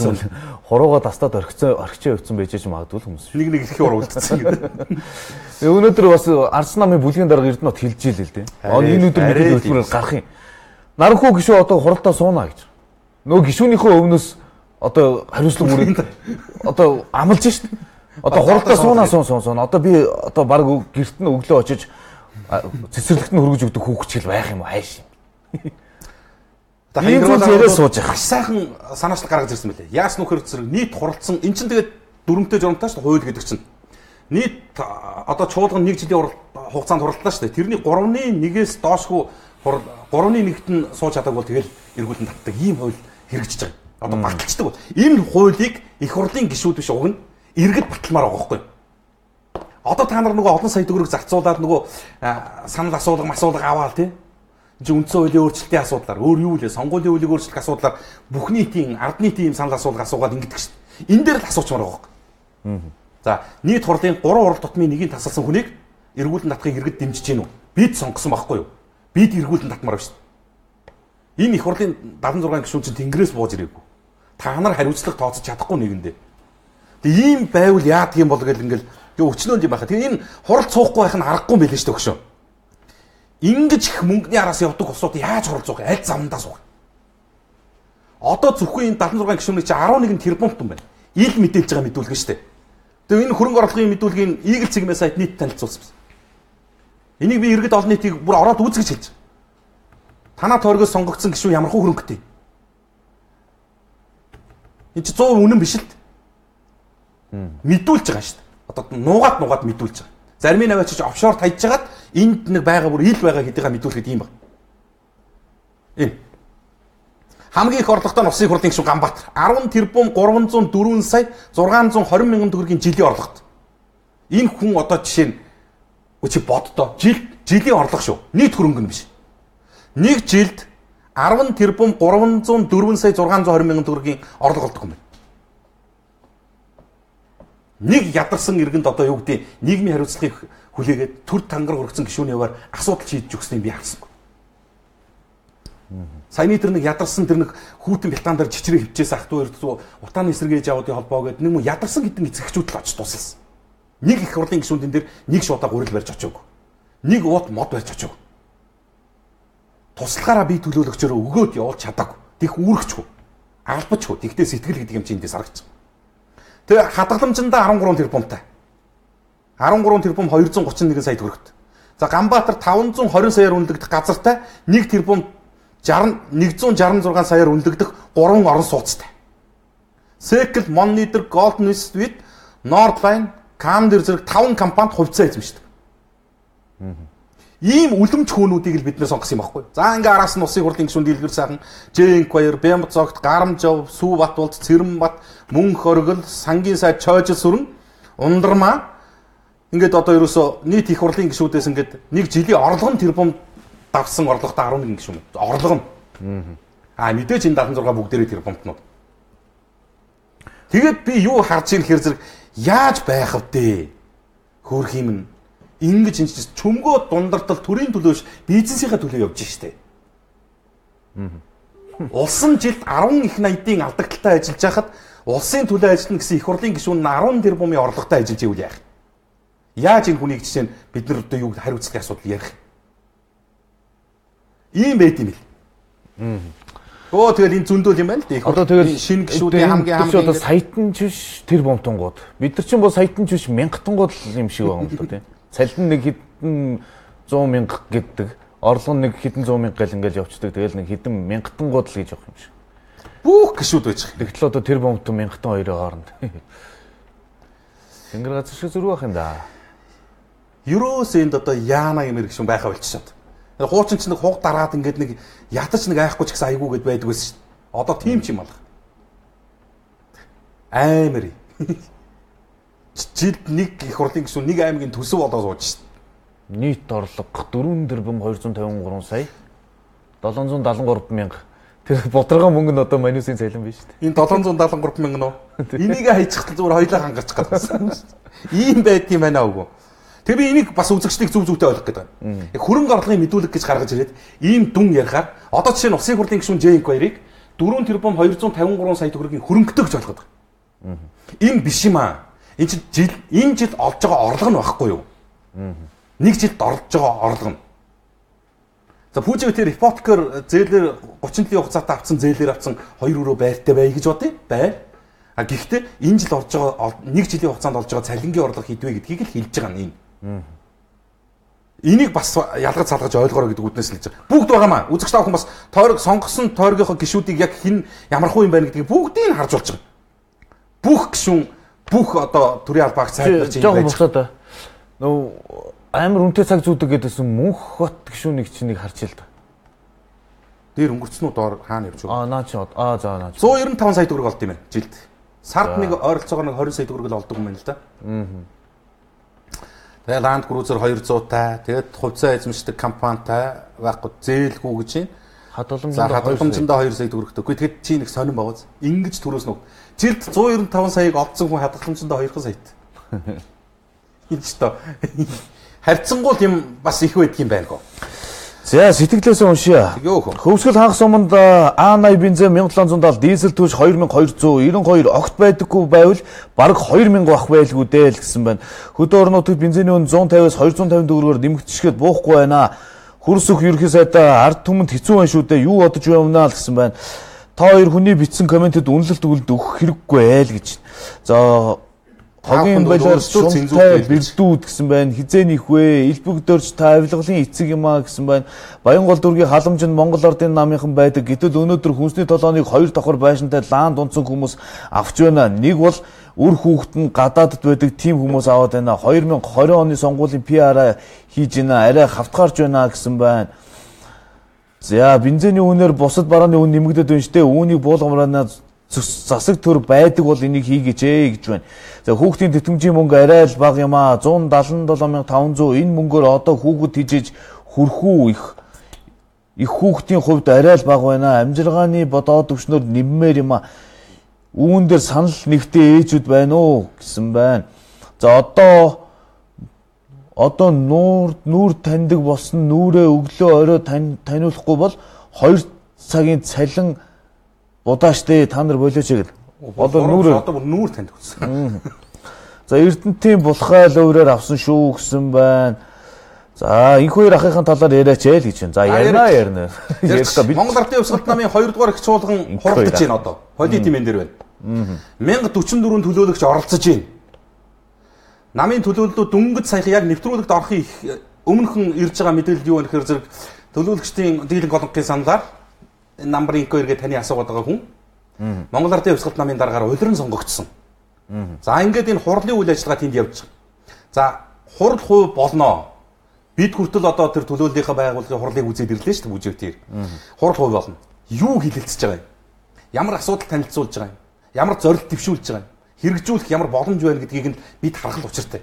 хуруугаа тастаад орхичоо явцсан байж ч магадгүй хүмүүс. Нэг их хуруу үлдсэн гэдэг. Өнөөдөр бас Арс намын бүлгийн дарга Эрдэнэт хэлж ийл л дээ. Энэ өдөр бидний хөтөлбөрөөр гарах юм. Наранхуу гişүү одоо хуралдаа сууна гэж. Нөгөө гişүүнийхөө өвнөөс одоо хариуцлага бүрээд одоо амлж шít. Одоо хуралдаа суунаа. Одоо би одоо баг гэрт нь өглөө очиж цэцэрлэгт нь хөргөж өгдөг хүүхч хэл байх юм уу хайш. ийм зүйл яриа сууж байгаа. Маш сайхан санаачлал гаргаж ирсэн мөлий. Яасан нөхөр зэрэг нийт хуралдсан эн чинь тэгээд дөрөнтэй журамтай шүү дээ хууль гэдэг чинь. Нийт одоо чуулган 1 жилийн хугацаанд хуралдлаа шүү дээ. Тэрний 3.1-ээс доошгүй 3.1-т нь сууж чадаагүй бол тэгэл эргүүлэн татдаг ийм хууль хэрэгжиж байгаа. Одоо баталцдаг бол энэ хуулийг их хурлын гишүүд биш уг нь иргэд баталмаар байгаа байхгүй юу? Одоо та нар нөгөө олон сая төгрөг зарцуулаад нөгөө санал асуулга аваал тий. Үндсэн хуулийн өөрчлөлтийн асуудлаар өөр юу вэ? Сонгуулийн хуулийг өөрчлөх асуудлаар бүх нийтийн ард нийтийн санал асуулга асуугаад ингэдэг шүү дээ. Энэ дээр л асуучмаар байгаа байхгүй. За нийт хурлын 3 хурал тутмын нэгийг тасалсан хүнийг эргүүлэн татахыг иргэд дэмжиж гин үү? Бид сонгосон байхгүй юу? Бид эргүүлэн татмаар байна шүү дээ. Энэ их хурлын 76 гишүүн чинь тэнгэрээс бууж ирээгүй. Та нар хариуцлага тооцож чадахгүй нэгэндээ. Тэгээ ийм байвал яадаг юм бол гэл ингээл өчнөөнд юм байхаа. Тэгээ энэ хурал цуухгүй байх нь аргагүй юм байлээ шүү дээ өгшөө. Ингэж их мөнгөний араас явдаг улсууд яаж хурал цуух аль замдаа суух. Одоо зөвхөн энэ 76 гишүүний чи 11 тэрбум тун байна. Ил мэдээлж байгаа мэдүүлгэн шүү дээ. Тэгээ энэ хөрөнгө оруулалтын мэдүүлгийн Eagle цэгмээ сайт нийт танилцуулсан. Энийг би иргэд олон нийтийг бүр ороод үзгэж хэлж байгаа. Танаа тойргоос сонгогдсон гишүүн ямар хөө хөрөнгөтэй. Энд чи 100% үнэн биш л дээ. Мэдүүлж байгаа шүү дээ. Одоо нуугаад мэдүүлж байгаа. Зарим нь аваач офшор тайж жагаад энд нэг байгаа бүр ил байгаа хэдийгээ мэдүүлэхэд ийм байна. Энэ хамгийн их орлоготой нь Усын хурлын гишүүн Ганбаатар 10 тэрбум 304 сая 620 мянган төгрөгийн жилийн орлогот. Энэ хүн одоо жишээ нь өчиг боддоо жилийн орлого шүү. Нийт хөрөнгө нь биш. Нэг жилд 10 тэрбум 304 сая 620 мянган төгрөгийн орлого олдог юм байна. Нэг ядарсан иргэнд одоо юу гэдэг нийгмийн хариуцлагыг хүлээгээд төр тангар хүргэсэн гишүүний яваар асуудал шийдэж өгснгийг би харсан. Саяны тэр нэг ядарсан тэр нэг хүүтэн бятаан дээр чичрээ хөвчээс ах トゥ эрдүү утааны эсэргээж аваадын холбоо гэдэг нэг юм ядарсан гэдэг эцэгчүүд л очиж тусалсан. Нэг их хурлын гишүүндэн дээр нэг шуудаа гурил барьж очоогүй. Нэг уут мод барьж очоогүй. Туслахаараа бие төлөөлөгчөөр өгөөд явуулж чадаагүй. Тих үүрэгчгүй. Албачгүй. Тэгтээ сэтгэл гэдэг юм чи эндээс харагдсан. Тэгээ хадгаламжиндаа 13 тэрбумтай. 13 тэрбум 231 сая төгрөгт. За Ганбаатар 520 саяар үнэлэгдэх газартай 1 тэрбум 166 саяар үнэлэгдэх 3 орон сууцтай. Секл, Моннитер, Golden West, Nordline, Camder зэрэг 5 компанид хувьцаа эзэмшдэг. Ийм үлэмж хөөнүүдийг л бид нэр сонгосон юм байхгүй. За ингээ араас нь Усын хурлын гишүүн Дэлгэр сайхан, Жэнквайр, Бямбцогт, Гарамжав, Сүүбатболд, Цэрэнбат, Мөнх оргил, Сангийн сайд Чойжил сүрэн, Ундрмаа ингээд одоо ерөөсөө нийт их хурлын гишүүдээс ингээд нэг жилийн орлого нь тэрбум давсан орлоготой 11 гишүүн. Орлого нь. Мэдээж энэ 76 бүгдээрээ тэрбумтнууд. Тэгээд би юу харж ийн хэр зэрэг яаж байх вэ? Хөөх юм. Ингэж энэ чөмгөө дундартал төрийн төлөөш бизнесийнхаа төлөө явж штэ. Улсын жилд 10 их 80-ийн алдагдaltaй ажиллаж байхад улсын төлөө ажиллана гэсэн их хурлын гишүүн 10 тэрбумын орлоготой ажиллаж ивэл яах? Яаж энэ хүнийг жишээ нь бид нар одоо юу хариуцлагын асуудал ярих? Ийм байт юм бил. Тэгэл энэ зөндөл юм байна л дээ. Одоо тэгэл шинэ гишүүдийн хамгийн одоо саятан ч биш тэр бомтонгууд. Бид нар чинь бол саятан ч биш мянгатангууд юм шиг байгаа юм л да тийм. Салин нэг хэдэн 100 мянга гэдэг, орлого нэг хэдэн 100 мянга гэл ингээл явцдаг. Тэгэл нэг хэдэн мянгатангууд л гэж явах юм шиг. Бүх гишүүд байж байгаа. Тэгтэл одоо тэр бомтон мянгатан хоёрын хооронд. Тэнгэр газар шиг зүрх байх юм да. Ерөөс энд одоо яана юм ирэх юм байхаа болчихшод. Хуучин ч нэг хуг дараад ингээд нэг ятаж нэг айхгүй ч гэсэн айгүй гэд байдаг байсан шүү дээ. Одоо тийм ч юм алга. Аймар. Жилд нэг их хурлын гишүүн нэг аймгийн төсөв болоо сууж шүү дээ. Нийт орлого 4 тэрбум 253 сая 773 мянга. Тэр бодрогоо мөнгө нь одоо манюсын цалин биш шүү дээ. Энэ 773 мянга нөө. Энийг хайчихтал зүгээр хоёлаа хангарч гадсан. Ийм байт юм байна уу? Тэг би энийг бас үзэгчдийг зүв зүвтэй ойлгох гэдэг байна. Хөрөнгө орлогын мэдүүлэг гэж гаргаж ирээд ийм дүн ярихаар одоо жишээ нь Усын хурлын гишүүн Жэнквайрыг 4 тэрбум 253 сая төгрөгийн хөрөнгөтэй гэж ойлгоод байгаа. Энэ биш юм аа. Энэ жил олж байгаа орлого нь байхгүй юу? Нэг жилд орлож байгаа орлого нь. За Пүүжиг тэр ипотекээр зээлэр 30 жилийн хугацаатай авсан зээлэр авсан 2 өрөө байртай бай гэж бодъё. Бай. Гэхдээ энэ жил орж байгаа нэг жилийн хугацаанд олж байгаа цалингийн орлого хэдвэ гэдгийг л хэлж байгаа нь энэ. Энийг бас ялгаж салгаж ойлгоорой гэдэг үднээс л хэлж байгаа. Бүгд байгаамаа. Үзэгч та бүхэн бас тойрог сонгосон тойрогийнхоо гишүүдийг яг хэн ямархуу юм байна гэдгийг бүгдийг харж болж байгаа. Бүх гишүүн бүх одоо төрийн албаагч сайднаар чинь байж байгаа. Нөө амар үнэтэй цаг зүүдэг гэдээсэн мөнх бот гишүүнийг чинь харж ил да. Дээр өнгөрцнүү доор хаана явж байгаа. Наа чи за наа. 195 сая төгрөг олд юм байна жилд. Сард нэг ойролцоогоор нэг 20 сая төгрөг л олдог юм байна л да. Тэгээ Land Cruiser 200-тай, тэгээд хувьцаа эзэмшдэг компанитай байхгүй зээлгүй гэж байна. Хадгаламжиндаа 2 сая төгрөгтэй. Тэгэхэд чи нэг сонирн байгаас. Ингиж төрөөс нүг. Жилд 195 саяг олдсон хүн хадгаламжиндаа 2 саяд. Энэ ч тоо харьцангуул юм бас их байдаг юм байна гоо. За сэтгэлээсээ уншия. Хөвсгөл хагас өмнөд А80 бензин 1770, дизель түүш 2292 огт байдаггүй байвал бараг 2000 ах байлгүй дээ л гэсэн байна. Хөдөө орон нутгийн бензиний үн 150-аас 250 төгрөгөөр нэмэгдэшгээд буухгүй байна. Хөрс өх ерхий сайдаа ард түмэнд хэцүү байна шүү дээ. Юу бодож явна л гэсэн байна. Та хоёр хүний бичсэн комментэд үнэлэлт өгөх хэрэггүй л гэж. За хогийн байлаар шунтай бэрдүүд гэсэн байна. Хизээнийх вэ? Илбэгдөрч та авилгалын эцэг юм а гэсэн байна. Баянгол дүүргийн халамжинд Монгол ардын намынхан байдаг. Гэтэл өнөөдөр хүнсний толгойг 2 давхар байшинтай лаанд унтсан хүмүүс авч байна. Нэг бол үр хүүхэд нь гадаадд байдаг тийм хүмүүс аваад байна. 2020 оны сонгуулийн PR хийж байна. Арай хавтгаарч байна гэсэн байна. За бензиний үнээр бусад барааны үн нэмэгдээд байна штэ. Үүнийг буулгамраана засаг төр байдаг бол энийг хийгээч гэж байна. За хүүхдийн тэтгэмжийн мөнгө арай л бага юм а 177500 энэ мөнгөөр одоо хүүхэд хижиж хүрхүү их хүүхдийн хувьд арай л бага байна. Амжиргааны бодоод өвчнөр нэммээр юм а. Үүн дээр санал нэгтэй ээжүүд байна уу гэсэн байна. За одоо нүүр таньдаг болсон нүрээ өглөө орой таниулахгүй бол 2 цагийн цалин удааштай та нар болооч гэл. Одоо нүүр танд үзсэн. За Эрдэнэтийн булхайл өөрөөр авсан шүү гэсэн байна. За энэ хоёр ахыхын талаар яриач ээ л гэж байна. За ярина. Монгол Ардын Хувьсгалт намын 2 дугаар их чуулган хуралдаж байна одоо. Политимэн дээр байна. 1044 төлөөлөгч оролцож байна. Намын төлөөллүүд дөнгөж саяхан яг нэвтрүүлэгт орохын өмнөхөн ирж байгаа мэдээлэл юу вэ гэхээр зэрэг төлөөлөгчдийн дийлэнх олонхын саналаар намбарын 2 гээд таны асуугаад байгаа хүн Монгол Ардын Хувьсгалт намын дараагаар улиран сонгогдсон. За ингээд энэ хурлын үйл ажиллагаа тэнд явж байгаа. За хурал хувь болно. Бид хүртэл одоо тэр төлөөллийнхаа байгууллагын хурлыг үзээд ирлээ шүү дээ бүжигтэр. Хурал хувь болно. Юу хилэлцэж байгаа юм? Ямар асуудал танилцуулж байгаа юм? Ямар зорилт дэвшүүлж байгаа юм? Хэрэгжүүлэх ямар боломж байна гэдгийг нь бид харах л учиртай.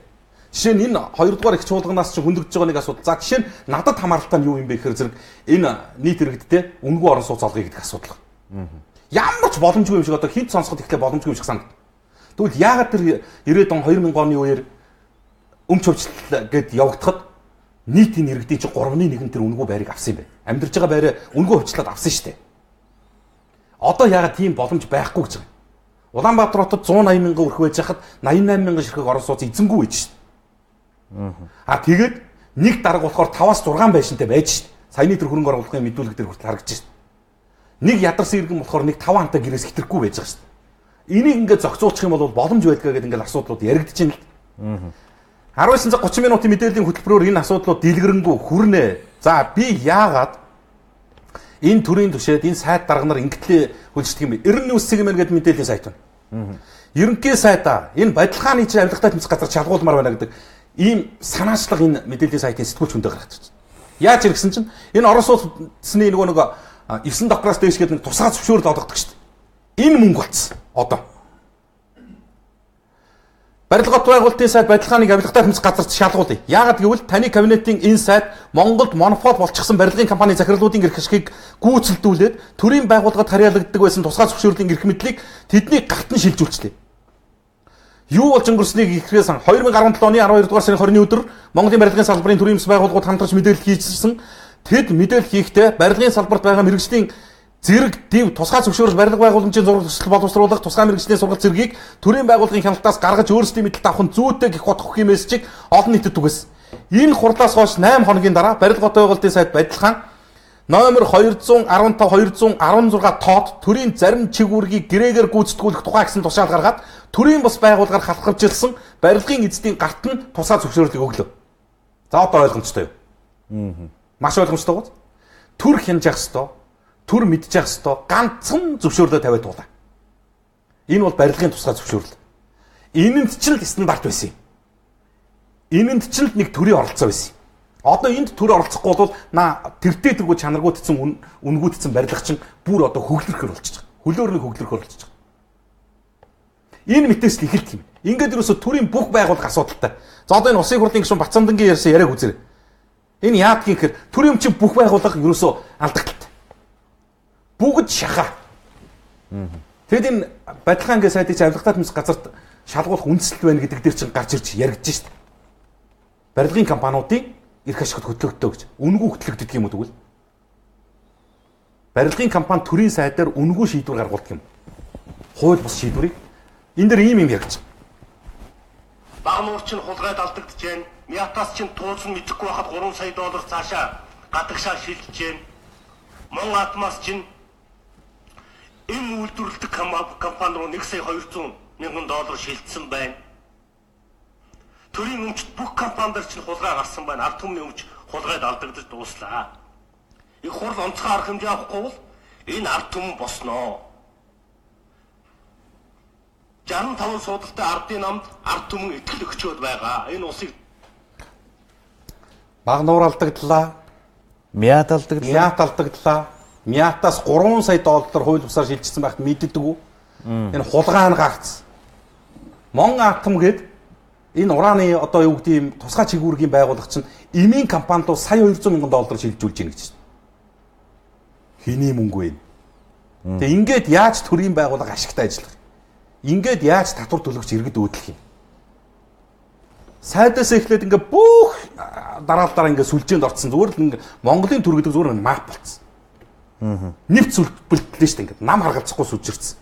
Жишээ нь энэ 2 дугаар их чуулганаас ч хөндөгдөж байгаа нэг асуудал. За жишээ нь надад хамааралтай нь юу юм бэ гэхээр зэрэг энэ нийт иргэдтэй үнэгүй орон сууц олгоё гэдэг асуудал. Ямар ч боломжгүй юм шиг одоо хинт сонсоход ихлэ боломжгүй юм шиг санагдав. Тэгвэл яагаад тэр 90-ад он 2000 оны үеэр өмч хөвчлөл гэд явагдахад нийтийн иргэдийн чинь 3/1 тэр үнэгүй байрыг авсан юм бэ. Амьдарч байгаа байраа үнэгүй хөвчлөд авсан шүү дээ. Одоо яагаад тийм боломж байхгүй гэж байгаа юм? Улаанбаатар хотод 180 мянган өрх байж хахад 88 мянган ширхэг орон сууц эзэнгүй байж шүү дээ. Тэгээд нэг дарга болохоор 5-аас 6 байшинтай байж шүү дээ. Саяны тэр хөрөнгө оруулалтын мэдүүлэг дээр хүртэл харагдаж шүү дээ. Нэг ядарсан иргэн болохоор нэг 5 хантай гэрээс хэтрэхгүй байж байгаа шүү дээ. Энийг ингээд зохицуулчих юм бол боломж байдгаа гэдэг ингээд асуудлууд яригдаж байна л. 19 цаг 30 минутын мэдээллийн хөтөлбөрөөр энэ асуудлууд дэлгэрэнгүй хүрнэ. За би яагаад энэ төрийн түшээд энэ сайт дарганаар ингэтлээ хүлждэг юм бэ? Эрен 뉴с сегмент гэдэг мэдээллийн сайт байна. Ерөнхий сайдаа энэ Бадилхааны чинь авилгатай тэмцэх газар шалгуулмаар байна гэдэг ийм санаачлага энэ мэдээллийн сайтын сэтгүүлч хүндээ гаргачих. Яаж иргсэн чинь энэ орон сууцны нэг 9 доктороос дээш гэдэг нэг тусгай зөвшөөрөл олгодог шүү дээ. Энэ мөнгө болцсон. Одоо барилгат байгуулалтын сайт Бадилхааныг авилгатай тэмцэх газарт шалгуулъя. Яагаад гэвэл таны кабинетийн энэ сайт Монголд монопол болчихсон барилгын компани захирлуудын эрх ашигыг гүйцэлдүүлээд төрийн байгууллагад харьяалагддаг байсан тусгай зөвшөөрлийн эрх мэдлийг тэдний гарт нь шилжүүлчихлээ. Юу болж өнгөрснгийг ихрээс 2017 оны 12 дугаар сарын 20-ны өдөр Монголын барилгын салбарын төрийн ёс байгууллагууд хамтарч мэдээлэл хийсэн. Тэд мэдээлэл хийхдээ барилгын салбарт байгаа мэргэжлийн зэрэг дэв тусгай зөвшөөрөл барилга байгууламжийн зураг төсөл боловсруулах тусгай мэргэжлийн сургалт зэргийг төрийн байгууллагын хяналтаас гаргаж өөрсдийн мэдэлд авах нь зүйтэй гэх утгагүй мессежийг олон нийтэд түгэсэн. Энэ хурлаас хойш 8 хоногийн дараа барилга байгуулалтын сайт Бадилхан номер 215-216 тоод төрийн зарим чигүүргийг гэрээгээр гүйцэтгүүлэх тухай гэсэн тушаал гаргаад төрийн бас байгууллагаар халахвчилсан барилгын эзэдийн гарт нь тусгай зөвшөөрлийг өглөө. За одоо ойлгомжтой юу? Маш ойлгомжтой гоц. Түр хянж явах ёстой. Түр мэдж явах ёстой. Ганцхан зөвшөөрлөө тавиад туулаа. Энэ бол барилгын тусгай зөвшөөрөл. Энэнд ч л стандарт байсан юм. Энэнд ч л нэг төрийн оролцоо байсан. Одоо энд төр оролцохгүй бол тэртээ тэргүй чанаргуудцсан үнгүүдцсэн барилга чинь бүр одоо хөглөрхөр болчихж байгаа. Хөлөөрний хөглөрхөр болчихж байгаа. Энэ мэтээс л эхэлт юм. Ингээд юусо төрийн бүх байгууллага асуудалтай. За одоо энэ Улсын хурлын гишүүн Бацамдангийн ярьсан яриаг үзэр. Энэ яадгийн гэхээр төрийн чинь бүх байгууллага юусо алдагдaltaй. Бүгд шахаа. Тэгэд энэ Бадилхан ангийн сайдыг авилгатай төмс газарт шалгуулах үндэслэл байна гэдэг дээр чинь гарч ирж яригдж шít. Барилгын компаниудын эрх ашигт хөтлөгдөө гэж. Үнэгүй хөтлөгддөг юм уу тэгвэл? Барилгын компани төрийн сайдаар үнэгүй шийдвэр гаргуулдаг юм. Хууль бус шийдвэрийг энэ дэр ийм юм яригч. Багнуур чинь хулгайд алдагдж байна. Мятаас чинь туулсан мэдэхгүй байхад 3 сая доллар цаашаа гадагшаа шилжиж байна. Монгол атмаас чинь энэ үйлдвэрлэдэг компани руу 1 сая 200 мянган доллар шилжсэн байна. Төрийн өмчт бүх компанидар чинь хулгай гарсан байна. Ард түмний өмч хулгайд алдагдаж дууслаа. Их хурл онцгой арга хэмжээ авахгүй бол энэ ард түмэн босноо. 65 суудалтай ардын намд ард түмэн итгэл өгчөөд байгаа. Энэ усыг Багнуур алдагдлаа. Мят алдагдлаа. Мятаас 3 сая доллар хууль бусаар шилжчихсэн байхад мэддэг үү? Энэ хулгай нь гарц. Монгол атом гээд энэ ураны одоо юу гэдэг юм тусгай чигүүргийн байгууллага чинь эмийн компанид сая 200 мянган доллар шилжүүлж гин гэж. Хэний мөнгө вэ? Тэгээ ингээд яаж төрийн байгууллага ашигтай ажиллах? Ингээд яаж татвар төлөгч иргэд өөдлөх юм? Сайдаас эхлээд ингээд бүх дараалалаараа ингээд сүлжээнд орцсон. Зүгээр л ингээд Монголын төр гэдэг зүгээр мап болцсон. Нэвт сүлбэлтлээ шүү дээ ингээд нам харгалзахгүй сүжирцсэн.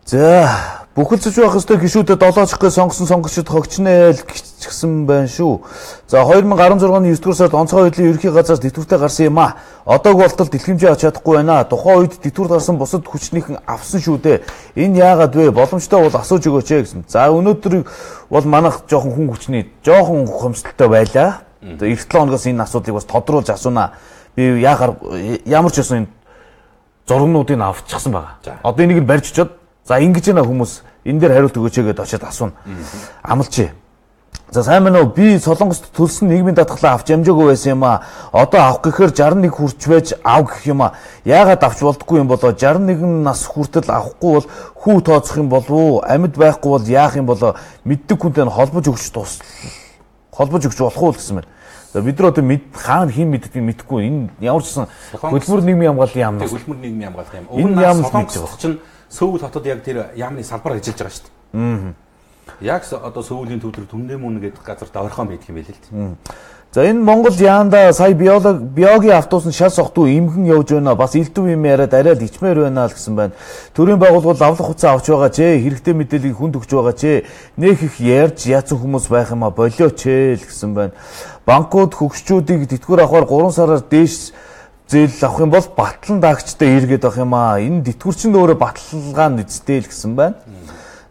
За бүхэлдэж байх ёстой гишүүдэд 7-г сонгосон сонгогчид хогчнээ л гिचгсэн байна шүү. За 2016 оны 9-р сард онцгой байдлын ерөнхий газраас дэвтвэртэй гарсан юм а. Одоогийн болтол дэлхэмжээ авч чадахгүй байна. Тухайн үед дэвтвэр гарсан бусад хүчнийхэн авсан шүү дээ. Энэ яагаад вэ? Боломжтой бол асууж өгөөч гэсэн. За өнөөдөр бол манайх жоохон хүн хүчний жоохон хомсдолтой байлаа. Эх 7 хоногоос энэ асуудлыг бас тодруулж асуунаа. Би ямар ч байсан энэ зургнуудыг авчихсан байгаа. Одоо энийг нь барьж очоод за ингэж нэ хүмүүс энэ дээр хариулт өгөөч гэдээ очиад асууна. Амлчээ. За сайн мэн үү би Солонгост төлсөн нийгмийн даатгалаа авч амжаагүй байсан юм а. Одоо авах гэхээр 61 хүрч байж ав гэх юм а. Яагаад авч болдоггүй юм болоо 61 нас хүртэл авахгүй бол хүү тооцох юм болов уу? Амьд байхгүй бол яах юм болоо? Мэддэг хүнтэй нь холбож өгч болох уу гэсэн мэн. За бид нар одоо хаана хэн мэддгийг мэдэхгүй. Энэ ямар ч гэсэн хөлбөр нийгмийн хамгааллын яам. Хөлбөр нийгмийн хамгааллын яам. Энэ яам Солонгос чинь Сөүл хотод яг тэр яамны салбар ажиллаж байгаа шүү дээ. Яг одоо Сөүлийн төвдөр Түмнэ мөн гэдэг газарт ойрхон байдаг юм байл л дээ. За энэ Монгол яанда сая биологийн автобус нь шал сохтуу имхэн явж байна. Бас элдв юм яриад арай л ичмээр байна л гэсэн байна. Төрийн байгууллагууд авлах хуцаа авч байгаа ч хэрэгтэй мэдээллийг хүнд өгч байгаа ч нөх их ярьж яцсан хүмүүс байх юм а болиоч л гэсэн байна. Банкуд хөгшчүүдийг тэтгэвэр авахаар 3 сараар дээш зээл авах юм бол батлан даагчтай эргээд авах юм аа. Энэ тэтгэвэрчин өөрөө баталгаа нэзтэй л гэсэн байна.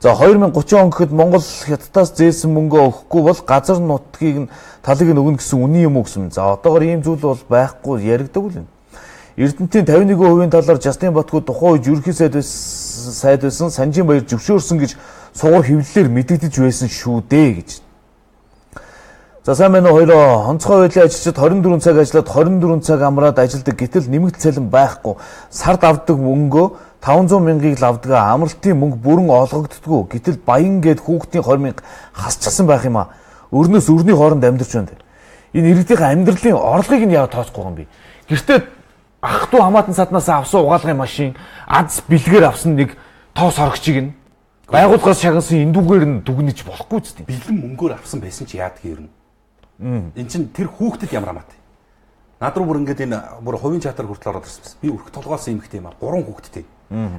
За 2030 он гэхэд Монгол хятадаас зээлсэн мөнгөө өгөхгүй бол газар нутгийг нь талыг нь өгнө гэсэн үний юм уу гэсэн. За одоогоор ийм зүйл бол байхгүй яригдаг үл юм. Эрдэнэтийн 51% талаар Жастин Батгуу тухайн үед ерөнхий сайд байсан Санжин Баяр зөвшөөрсөн гэж сугар хэвлэлээр мэдэгдэж байсан шүү дээ гэж. За сайн байна уу хоёроо онцгой байдлын ажилчид 24 цаг ажиллаад 24 цаг амраад ажилдаг гэтэл нэмэгт цалин байхгүй. Сард авдаг мөнгөө 500 мянгаыг л авдаг. Амралтын мөнгө бүрэн олгогддгоо. Гэтэл баян гээд хүүхдийн 20 мянга хасчихсан байх юм а. Өрнөөс өрний хооронд амьдарч байна. Энэ иргэдийн амьдралын орлогыг нь яа тооцохгүй юм бэ? Гэртээ ах トゥ хамаатан саднаас авсан угаалгын машин, аз бэлгээр авсан нэг тоос орогчийг нь байгууллагаас шагнасан эндүүгээр нь дүгнэж болохгүй ч тийм. Бэлэн мөнгөөр авсан байсан чи яадаг юм? Энд чинь тэр хүүхдэд ямар хамаатай. Над руу бүр ингээд энэ бүр хувийн чатар хүртэл ороод ирсэн. Би өрх толгоолсон эмэгтэй юм аа. 3 хүүхэдтэй.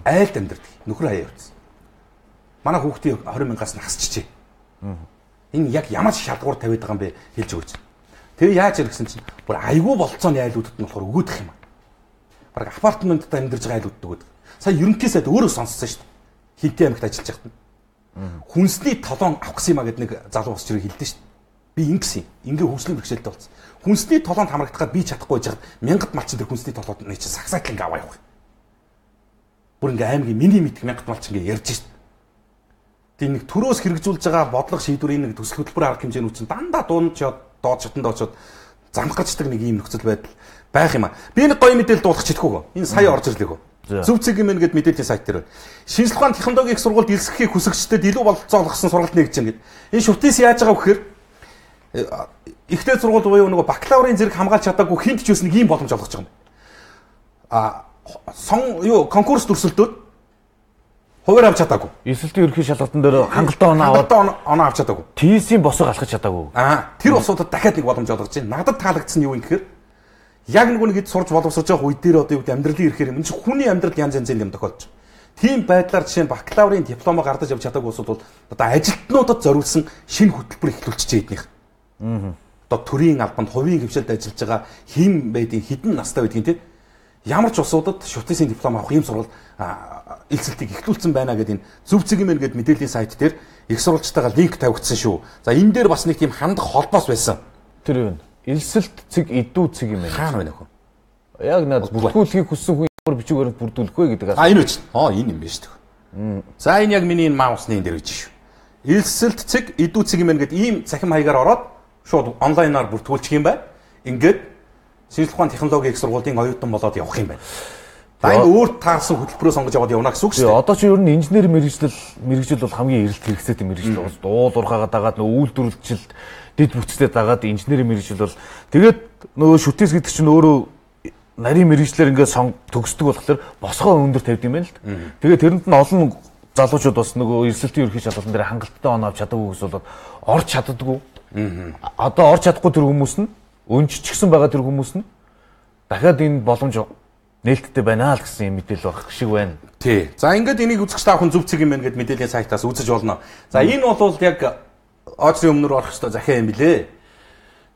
Айлд амьдардаг. Нөхөр хаяа явцсан. Манай хүүхдийн 20 мянгаас насчихжээ. Энэ яг ямар ч шалгуур тавиад байгаа юм бэ хэлж өгөөч. Тэр яаж иргсэн чинь бүр айгүй болцооны айлуудад нь болохоор өгөөдөх юм аа. Бараг апартаментд амьдарч байгаа айлуудад өгөөдөг. Сая ерөнхий сайд өөрөө сонссон шүү дээ. Хинтээ амьд ажиллаж байхад нь. Хүнсний толон авах гэсэн юм а гэд нэг залуу ус чирэг хэлдэж шүү дээ. Би ингэсэн. Ингээ хөгжлийн бэрхшээлтэй болсон. Хүнсний толоонд хамрагдахад би чадахгүй жаад мянгат малчин дээр хүнсний толоод нэг чи сагсаатлан ингээ аваа явах. Бүр ингээ аймгийн миний мэдх мянгат малчин ингээ ярьж шít. Тийм нэг төрөөс хэрэгжүүлж байгаа бодлого шийдвэрийн нэг төсөл хөтөлбөр арга хэмжээнүүд чинь дандаа доод шатанд очоод замхарчдаг нэг ийм нөхцөл байдал байх юм аа. Би нэг гоё мэдээлэл дуулах чилэхгүй. Энэ сая орж ирлээ гоо. Зөв цэг юм гээд мэдээллийн сайт дээр байна. Шинжлэх ухааны технологийн их сургуульд элсэхийг хүсэгчдэд илүү бололцоо олгосон сургалт нэгж байна гэд. Энэ шүтээс яаж байгаа вэхээр ихтэй сургууль буюу нөгөө бакалаврын зэрэг хамгаалж чадаагүй хинт ч юус нэг ийм боломж олгож байгаа юм. Конкурс дүрсэлтүүд хуваар авч чадаагүй. Эсэлтийн ерөнхий шалгалтын дээр хангалттай оноо авч чадаагүй. ТС-ийн босоо алхаж чадаагүй. Тэр босуудад дахиад нэг боломж олгож байна. Надад таалагдсан юу юм гэхээр яг нэг хэд сурж боловсрож байгаа үед дээр одоо юу гэдэг амьдралын ирэхээр юм чи хүний амьдрал янз янзын юм тохиолдож. Тийм байдлаар жишээ нь бакалаврын дипломоо гардаж авч чадаагүй улсууд бол одоо ажилтнуудад зориулсан шинэ хөтөлбөр эхлүүлчихэж эднийх. Одоо төрийн албанд хувийн хвшилд ажиллаж байгаа хин байдгийн хідэн настай байдгийн тийм ямар ч улсуудад шүтээсийн диплом авах юм сурвал элсэлтийг эхлүүлсэн байна гэдэг энэ зөв цэг юм гээд мэдээллийн сайт дээр их сурвалжтайгаа линк тавигдсан шүү. За энэ дээр бас нэг тийм хандах холбоос байсан. Тэр юу вэ? Элсэлт цэг идүү цэг юм байна. Хаана байна хөө? Яг над бүрдүүлэхийг хүссэн хүн ямар бичгээр бүрдүүлэх вэ гэдэг асуу. Энэ үз. Энэ юм байна шүү дээ. За энэ яг миний энэ маусны энэ дээр үз шүү. Элсэлт цэг идүү цэг юм байна гэдэг ийм цахим хаягаар ороод шууд онлайнаар бүртгүүлчих юм байна. Ингээд шинжлэх ухааны технологийн их сургуулийн оюутан болоод явах юм байна. За энэ өөр таарсан хөтөлбөрөө сонгож яваад явна гэсэн үг шүү дээ. Одоо чи ер нь инженер мэрэгжил бол хамгийн эрэлт хэрэгцээтэй мэрэгжил байна. Дуул урхаагаа дагаад нөө үйлдвэрлэлт дэд бүтцтэй дагаад инженерийн мэрэгжил бол тэгээд нөгөө шүтээс гэдэг чинь өөрөө нарийн мэрэгчлэр ингээд төгсдөг болохоор босгоо өндөр тавьд юм байна л да. Тэгээд тэрэнд нь олон залуучууд бас нөгөө эрсдэлтийн ерхий шалгалтын дээр хангалттай оноо авч чадаагүй хүмүүс бол орж чаддаггүй. Одоо орж чадахгүй тэр хүмүүс нь өнччихсэн байгаа тэр хүмүүс нь дахиад энэ боломж нээлттэй байна л гэсэн юм мэдээлэл байх шиг байна. Тий. За ингээд энийг үзэгч та бүхэн зөв цэг юм байна гэд мэдээллийн сайтаас үзэж болно. За энэ бол яг Оцрын өмнөр орох ёстой захиа юм билээ.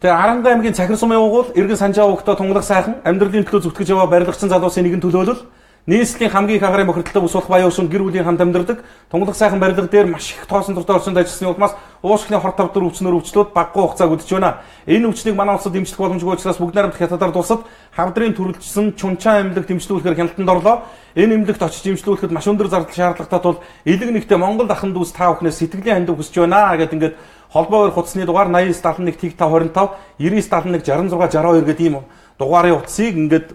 Тэгээ Аранга аймгийн Цахир сумын угуул иргэн санжаа өгтөө тунгалах сайхан амьдралын төлөө зүтгэж яваа барилгачсан залуусын нэгэн төлөөлөл нийслэлийн хамгийн их агарын бохирдолтой ус болох баян ушин гэр бүлийн хамт амьдардаг тунгалах сайхан барилга дээр маш их тоосон дуртай орчинд ажилласны улмаас уушхны хор тавдар өвчнөр өвчлөөд баггүй хугацааг үдэж байна. Энэ өвчнийг манай улсад дэмжих боломжгүй учраас бүгд найрамдах хятадаар тусад хавдрын төрөлжсөн Чунчаан эмнэлэгт дэмжлүүлэхээр хяналтанд орлоо. Энэ эмнэлэгт очиж дэмжлүүлэхэд маш өндөр зардал шаардлагатай тул элэг нэгтээ Монгол ахын дүүс та бүхнээс сэтгэлийн хандив хүсэж байна гэдэг ингээд холбоо хоёр хуудасны дугаар 8971 тэг 525 9971 6662 гэдэг ийм дугаарын утсыг ингээд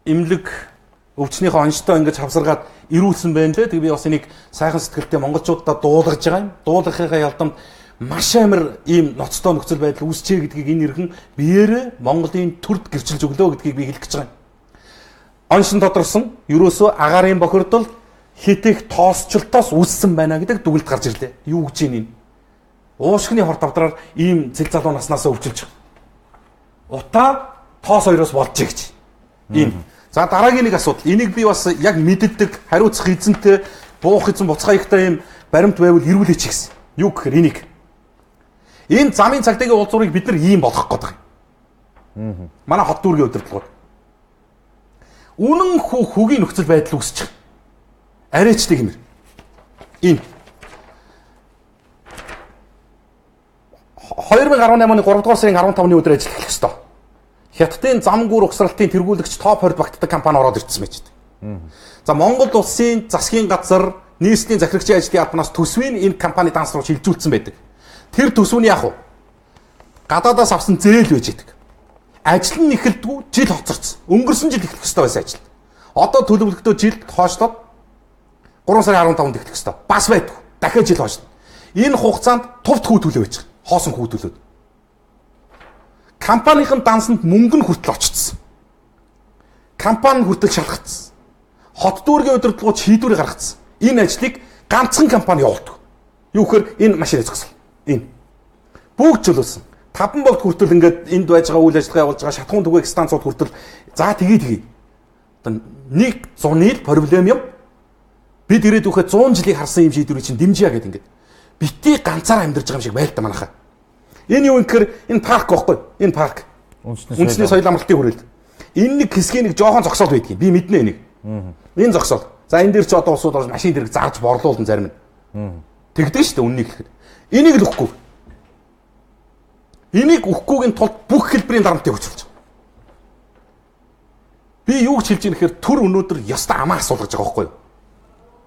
эмнэлэг өвчнийхөө онцтой ингэж хавсаргаад ирүүлсэн байна лээ. Тэг би бас энийг сайхан сэтгэлтэй монголчуудад дуулгаж байгаа юм. Дуулгахынхаа ялдамд маш амар ийм ноцтой нөхцөл байдал үүсчээ гэдгийг энэ иргэн биеэрээ Монголын төрд гэрчилж өглөө гэдгийг би хэлэх гэж байгаа юм. Оншин тодорсон ерөөсөө агарын бохирдол хит их тоосчлолтоос үүссэн байна гэдэг дүгэлт гарч ирлээ. Юу гэж юм? Уушгины хор тавдраар ийм цэг залуу наснаас өвчилж байгаа. Утаа тоос хоёроос болжээ гэж. Энэ. За дараагийн нэг асуудал. Энийг би бас яг мэддэг, хариуцах эзэнтэй, буух эзэн буцхаягтай ийм баримт байвал ирүүлээч гэсэн. Юу гэхээр энийг. Энэ замын цагдаагийн уулзуурыг бид нар ийм болгох гээд байгаа юм. Манай хот дүүргийн удирдлагууд. Үнэн хөгийн нөхцөл байдал үүсэж байгаа. Арайчтай гэмээр. Энэ 2018 оны 3 дугаар сарын 15-ны өдөр ажил эхлэх ёстой. Хятадын зам гүр угсралтын тэргүүлэгч топ 20 багтдаг компани ороод ирсэн байж дээ. За Монгол улсын засгийн газар нийслэлийн захирагчийн ажлын албанаас төсвийн энэ компани данс руу шилжүүлсэн байдаг. Тэр төсвний яг уу гадаадаас авсан зээл байж идэг. Ажил нь эхэлдэггүй жил хоцорсон. Өнгөрсөн жил эхлэх ёстой байсан ажил. Одоо төлөвлөгдөө жил хойшлоод 3 сарын 15-нд эхлэх ёстой. Бас байдгүй. Дахиад жил хойшлоо. Энэ хугацаанд тувт хүү төлөө байж байгаа. Хоосон хүү төлөөд. Компанийн дансанд мөнгө нь хүртэл очсон. Компани хүртэл шалгагдсан. Хот дүүргийн удирдлагууд шийдвэрийг гаргацсан. Энэ ажлыг ганцхан компани явуулдаг. Юу гэхээр энэ машин зогсол. Энэ. Бүгд чөлөөсөн. 5 болт хүртэл ингээд энд байж байгаа үйл ажиллагаа явуулж байгаа шатхуун түгээх станцууд хүртэл за тгий. Одоо нэг зуны л проблем юм. Бид ирээд үхээ 100 жилийг харсан юм шийдвэрийг чинь дэмжиа гэдэг ингээд. Битгий ганцаар амьдарч байгаа юм шиг байлаа манайхаа. Энэ юу гэхээр энэ парк байхгүй. Энэ парк. Үндэсний соёл амралтын хүрээлт. Энэ нэг хэсгийн нэг жоохон зогсоол байдгийг би мэднэ энийг. Энэ зогсоол. За энэ дээр ч одоо усууд орж машин дэрэг зарж борлуулсан зарим нь. Тэгдэг шүү дээ үннийг хэлэхэд. Энийг л өгөхгүй. Энийг өгөхгүйгийн тулд бүх хэлбэрийн дарамтыг өгч болж байгаа. Би юу гэж хэлж ийм гэхээр төр өнөөдөр ёстой амаа асуулгаж байгаа байхгүй юу?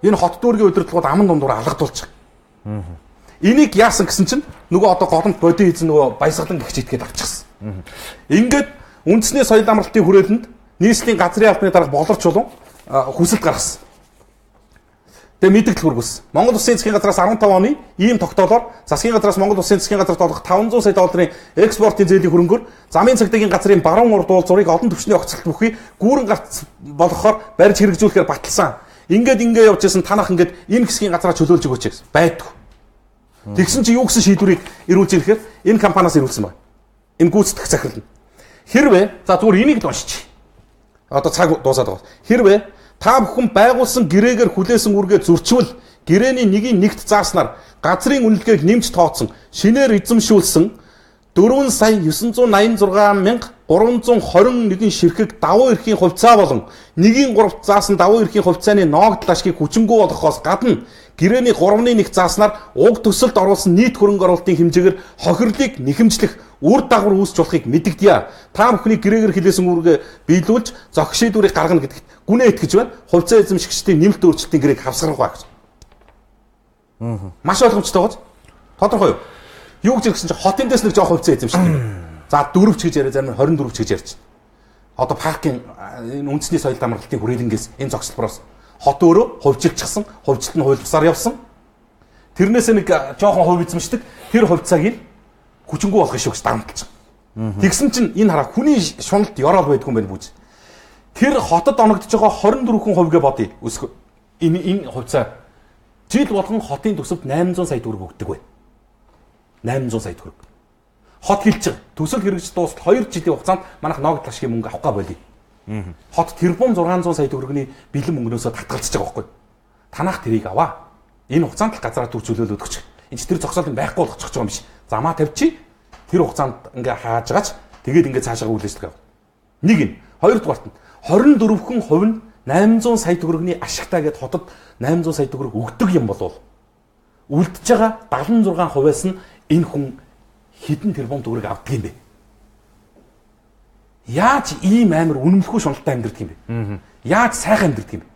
Энэ хот дүүргийн удирдлагууд аман дундуур алгадуулж байгаа. Энийг яасан гэсэн чинь нөгөө одоо голомт бодийн эзэн нөгөө баясгалан гихч итгээд авчихсан. Ингээд үндэсний соёл амралтын хүрээлэнд нийслэлийн газрын албаны дарга болорч болон хүсэлт гаргасан. Тэгээ мэдээлэл хүргэсэн. Монгол Улсын засгийн газраас 15 оны ийм тогтоолоор засгийн газраас Монгол Улсын засгийн газарт олох 500 сая долларын экспортын зээлийн хөрөнгөөр замын цагдаагийн газрын баруун урд уулзуурыг олон түвшний огцолт бүхий гүүрэн гарц болгохоор барьж хэрэгжүүлэхээр баталсан. Ингээд явж байсан танах ингээд энэ хэсгийн газараа чөлөөлж өгөөч гэсэн. Байдгүй. Тэгсэн чи юу гэсэн шийдвэрийг ирүүлж ирэхээр энэ компаниас ирүүлсэн байна. Энэ гүйцэтгэх захирал нь. Хэрвээ за зүгээр энийг л уншчих. Одоо цаг дуусаад байгаа. Хэрвээ та бүхэн байгуулсан гэрээгээр хүлээсэн үргээ зөрчвөл гэрээний нэгийг нэгт зааснаар газрын үнэлгээг нэмж тооцсон шинээр эзэмшүүлсэн 4 сая 986,321 ширхэг давуу эрхийн хувьцаа болон 1/3 заасан давуу эрхийн хувьцааны ноогдол ашгийг хүчингү болгохоос гадна гэрээний 3/1 зааснаар уг төсөлд оруулсан нийт хөрөнгө оруулалтын хэмжээгээр хохирлыг нэхэмжлэх үр дагавар үүсч болохыг мэдэгдэе. Та бүхний гэрээгээр хилээсэн үргээ биелүүлж зохих шийдвэрийг гаргана гэдэгт гүнээ итгэж байна. Хувьцаа эзэмшигчдийн нэмэлт өөрчлөлтийн гэрээг хавсгарах ба гэж. Маш ойлгомжтой гоц. Тодорхой юу? Юу гэж ирсэн чинь хотын дэс нэг жоох хувьцаа эзэмшдэг юм байна. За 4 ч гэж яриа, зарим нь 24 ч гэж ярьж байна. Одоо паркийн энэ үндэсний соёл амралтын хүрээлэнгээс энэ зогсолбороос хот өөрөө хувьчилчихсан, хувьчилт нь хуулбасаар явсан. Тэрнээс нэг жоохон хувь эзэмшдэг. Тэр хувьцааг хүчингү болгох шүү гэж дарамтлж байгаа. Тэгсэн чинь энэ хараа хүний шуналт ёроол байдгүй юм байна бүж. Тэр хотод оногдож байгаа 24 хүн хувьгээ бодъё. Өсгөө. Энэ хувьцаа жил болгон хотын төсөвт 800 сая төгрөг өгдөг бай. 800 сая төгрөг. Хот хэлж байгаа. Төсөл хэрэгжиж дуусал 2 жилийн хугацаанд манайх ноогдол ашигын мөнгө авах болъё. Хот тэрбум 600 сая төгрөгийн бэлэн мөнгнөөсөө татгалзаж байгаа байхгүй. Танах тэрийг аваа. Энэ хугацаанд л газараа төр чөлөөлөд өгч. Энд ч тэр зогсоолыг байхгүй болгочих гэж байгаа юм биш. Замаа тавьчих. Тэр хугацаанд ингээ хааж байгаач тэгээд ингээ цаашаа үйлчлэх гав. Нэг нь, хоёрдугаарт нь 24 хүн хувь нь 800 сая төгрөгийн ашигтаа гэд хотод 800 сая төгрөг өгдөг юм болов. Үлдэж байгаа 76%-аас нь энэ хүн хэдэн тэрбум төгрөг авдаг юм бэ? Яаж ийм амар үнэмлэхүй шуналтай амьдрэх юм бэ? Яаж сайхан амьдрэх юм бэ?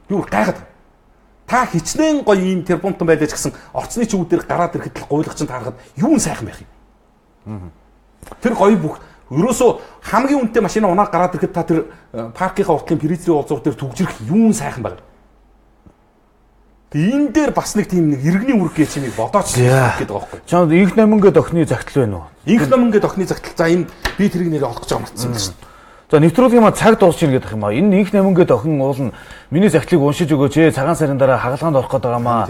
Би бүр гайхаад байна. Та хичнээн гоё ийм тэрбумтан байлаач гэсэн орцны чүүд дээр гараад ирэхэд л гуйлах чинь таарахад юу сайхан байх юм? Тэр гоё бүх ерөөсөө хамгийн үнэтэй машина унаа гараад ирэхэд та тэр паркийнхаа уртлын призрийн уулзуур дээр түгжирэх юу сайхан байна. Тэгээ энэ дээр бас нэг тийм нэг иргэний үрг гэж чимийг бодооч гэдэг байгаа байхгүй. Чамд инх номингийн охины загтал байна уу? Инх номингийн охины загтал за энэ би тэрийг нэрээ олгож байгаа мартсан юм шин. За нэвтрүүлгийн маа цаг дуусч ийн гэдэг юм аа. Энэ инх номингийн охин уул нь миний загтлыг уншиж өгөөч. Цагаан сарын дараа хагалгаанд орох гэдэг юм аа.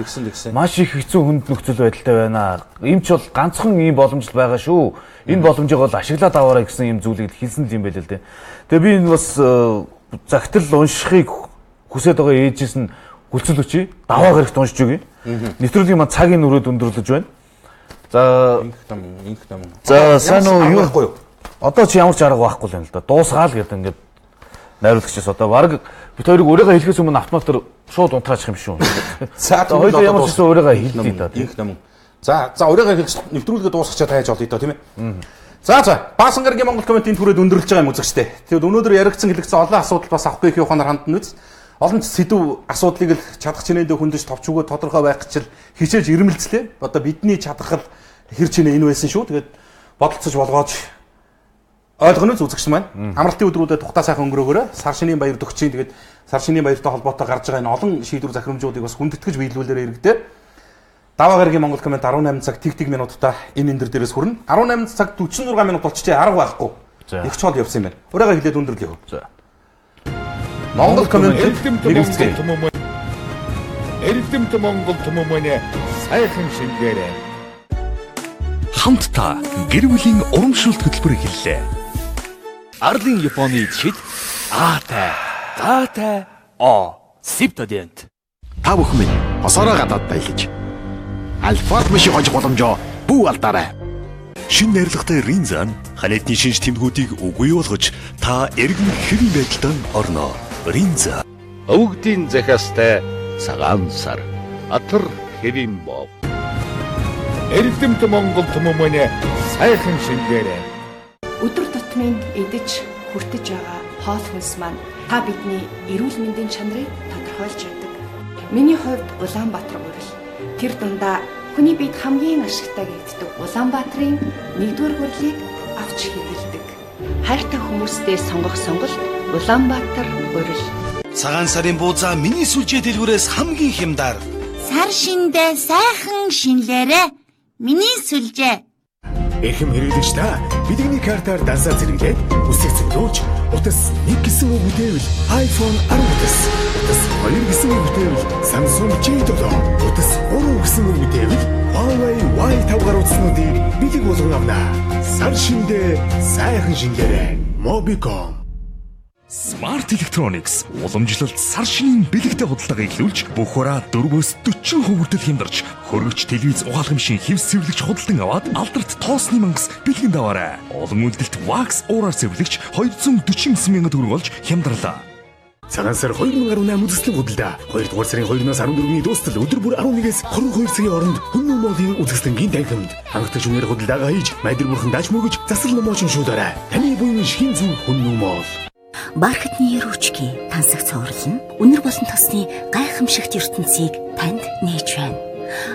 Маш их хэцүү хүнд нөхцөл байдалтай байна. Ийм ч бол ганцхан ийм боломж байгаа шүү. Энэ боломжийг бол ашиглаад аваарай гэсэн ийм зүйлийг хэлсэн юм байл л дээ. Тэгээ би энэ бас загтал уншихыг хүсэж байгаа ээжээс нь хүлцэл өчий. Даваа гарагт уншиж өгье. Нэвтрүүлгийн маа цагийн өрөөд өндөрлөж байна. За инх ном. За сайн уу юу байхгүй юу? Одоо чи ямар ч арга байхгүй л юм л да. Дуусгаал гэдэг ингээд найруулагчаас одоо баг бид хоёрыг өөрийгөө хэлэхээс өмнө автоматар шууд унтраачих юм шүү. За хоёул ямар ч гэсэн өөрийгөө хэлдэг да. Инх ном. За өөрийгөө хэлж нэвтрүүлгээ дуусгачаад хайж олъё доо тийм ээ. За Баасангаргийн Монгол комментийн түрээд өндөрлөж байгаа юм үзэгчтэй. Тэгэд өнөөдөр яригдсан хэлэгдсэн олон асуудал бас авахгүй их явахаар хандна үз. Олон сэдв асуудлыг л чадах чинээдээ хөндөж товч өгөө тодорхой байх гэж хичээж ирмэлцлээ. Одоо бидний чадах хэр чинээ энэ байсан шүү. Тэгээд бодолцож болгооч ойлгоно үзэгч маань. Амралтын өдрүүдэд тухтаа сайхан өнгөрөөгөөрэй. Сар шинийн баяр төгчийн тэгээд сар шинийн баяртай холбоотой гарч байгаа энэ олон шийдвэр захирамжуудыг бас хүндэтгэж биелүүлээрэй иргэдээ. Даваа гарагийн Монгол коммент 18 цаг тэг минутаа энэ эндэр дээрээс хүрнэ. 18 цаг 46 минут болчихжээ арга байхгүй. Их чод явсан юм байна. Өөрөөгөө хэлээд өндөрлөё. За. Монгол коммент эрдэмт Монгол түмэн сайхан шингээрээ. Хамтдаа гэр бүлийн урамшуулт хөтөлбөр эхэллээ. Арлын Японы чид гаатай септодент. Та бүхэн минь босороо гадаад баялаж Альфард мишиг хожих боломжоо бүү алдаарай. Шин найрлагатай Ринзан халейтны шинж тэмдгүүдийг үгүй болгож та эргэн хэвийн байдалд орно. Ринза өвгдийн захиастай цагаан сар атар хэвийн бов. эрдэмт Монгол түмэн сайхан шинэлээрээ. Өдөр тутмын эдэж хүртэж байгаа хоол хүнс маань та бидний эрүүл мэндийн чанарыг тодорхойлж яддаг. Миний хувьд Улаанбаатар урил тэр дундаа хүний биед хамгийн ашигтай гэгддэг Улаанбаатарын 1-р хурлыг авч хэрэгэлдэг. Хайртай хүмүүстэй сонгох сонголт Улаанбаатар урил. Цагаан сарын буузаа миний сүлжээ дэлгүүрээс хамгийн хямдар. Сар шиндээ сайхан шинлээрээ миний сүлжээ. Эрхэм хэрэглэгч та бидний картаар дансаа зэрэглээд үсэг цэглүүлж утас 1 гэсэн үг бүтээвэл iPhone 10 утас, утас 2 гэсэн үг бүтээвэл Samsung J7, утас 3 гэсэн үг бүтээвэл Huawei Y5 гаруйцнуудыг бэлэг болгон авна. Сар шиндээ сайхан шинлээрээ Mobicom. Smart Electronics уламжлалт сар шинийн бэлэгтэй худалдаага эхлүүлж бүх хураа 4-40% хүртэл хямдарч хөргөч телевиз угаалгын машин хэвс цэвэрлэгч худалдан аваад алдарт тоосны мангас бэлгэнд аваарай. Олон үйлдэлт wax ураар цэвэрлэгч 249 мянган төгрөг болж хямдрлаа. Цагаан сар 2018 үзэсгэлэн худалдаа 2 дугаар сарын 2-оос 14-ний дуустал өдөр бүр 11-ээс 22 цагийн хооронд Хүннү Монголын үзэсгэлэнгийн танхимд хангалттай шүнээр худалдаагаа хийж майдэр бурхан дач мөргөж засал номооч шүүдээрэй. Таны буйн шин зүг Хүннү Монгол. Бархатны рүүчки тансаг цуурлан өнөр болон тосны гайхамшигт ертөнцийг танд нээж байна.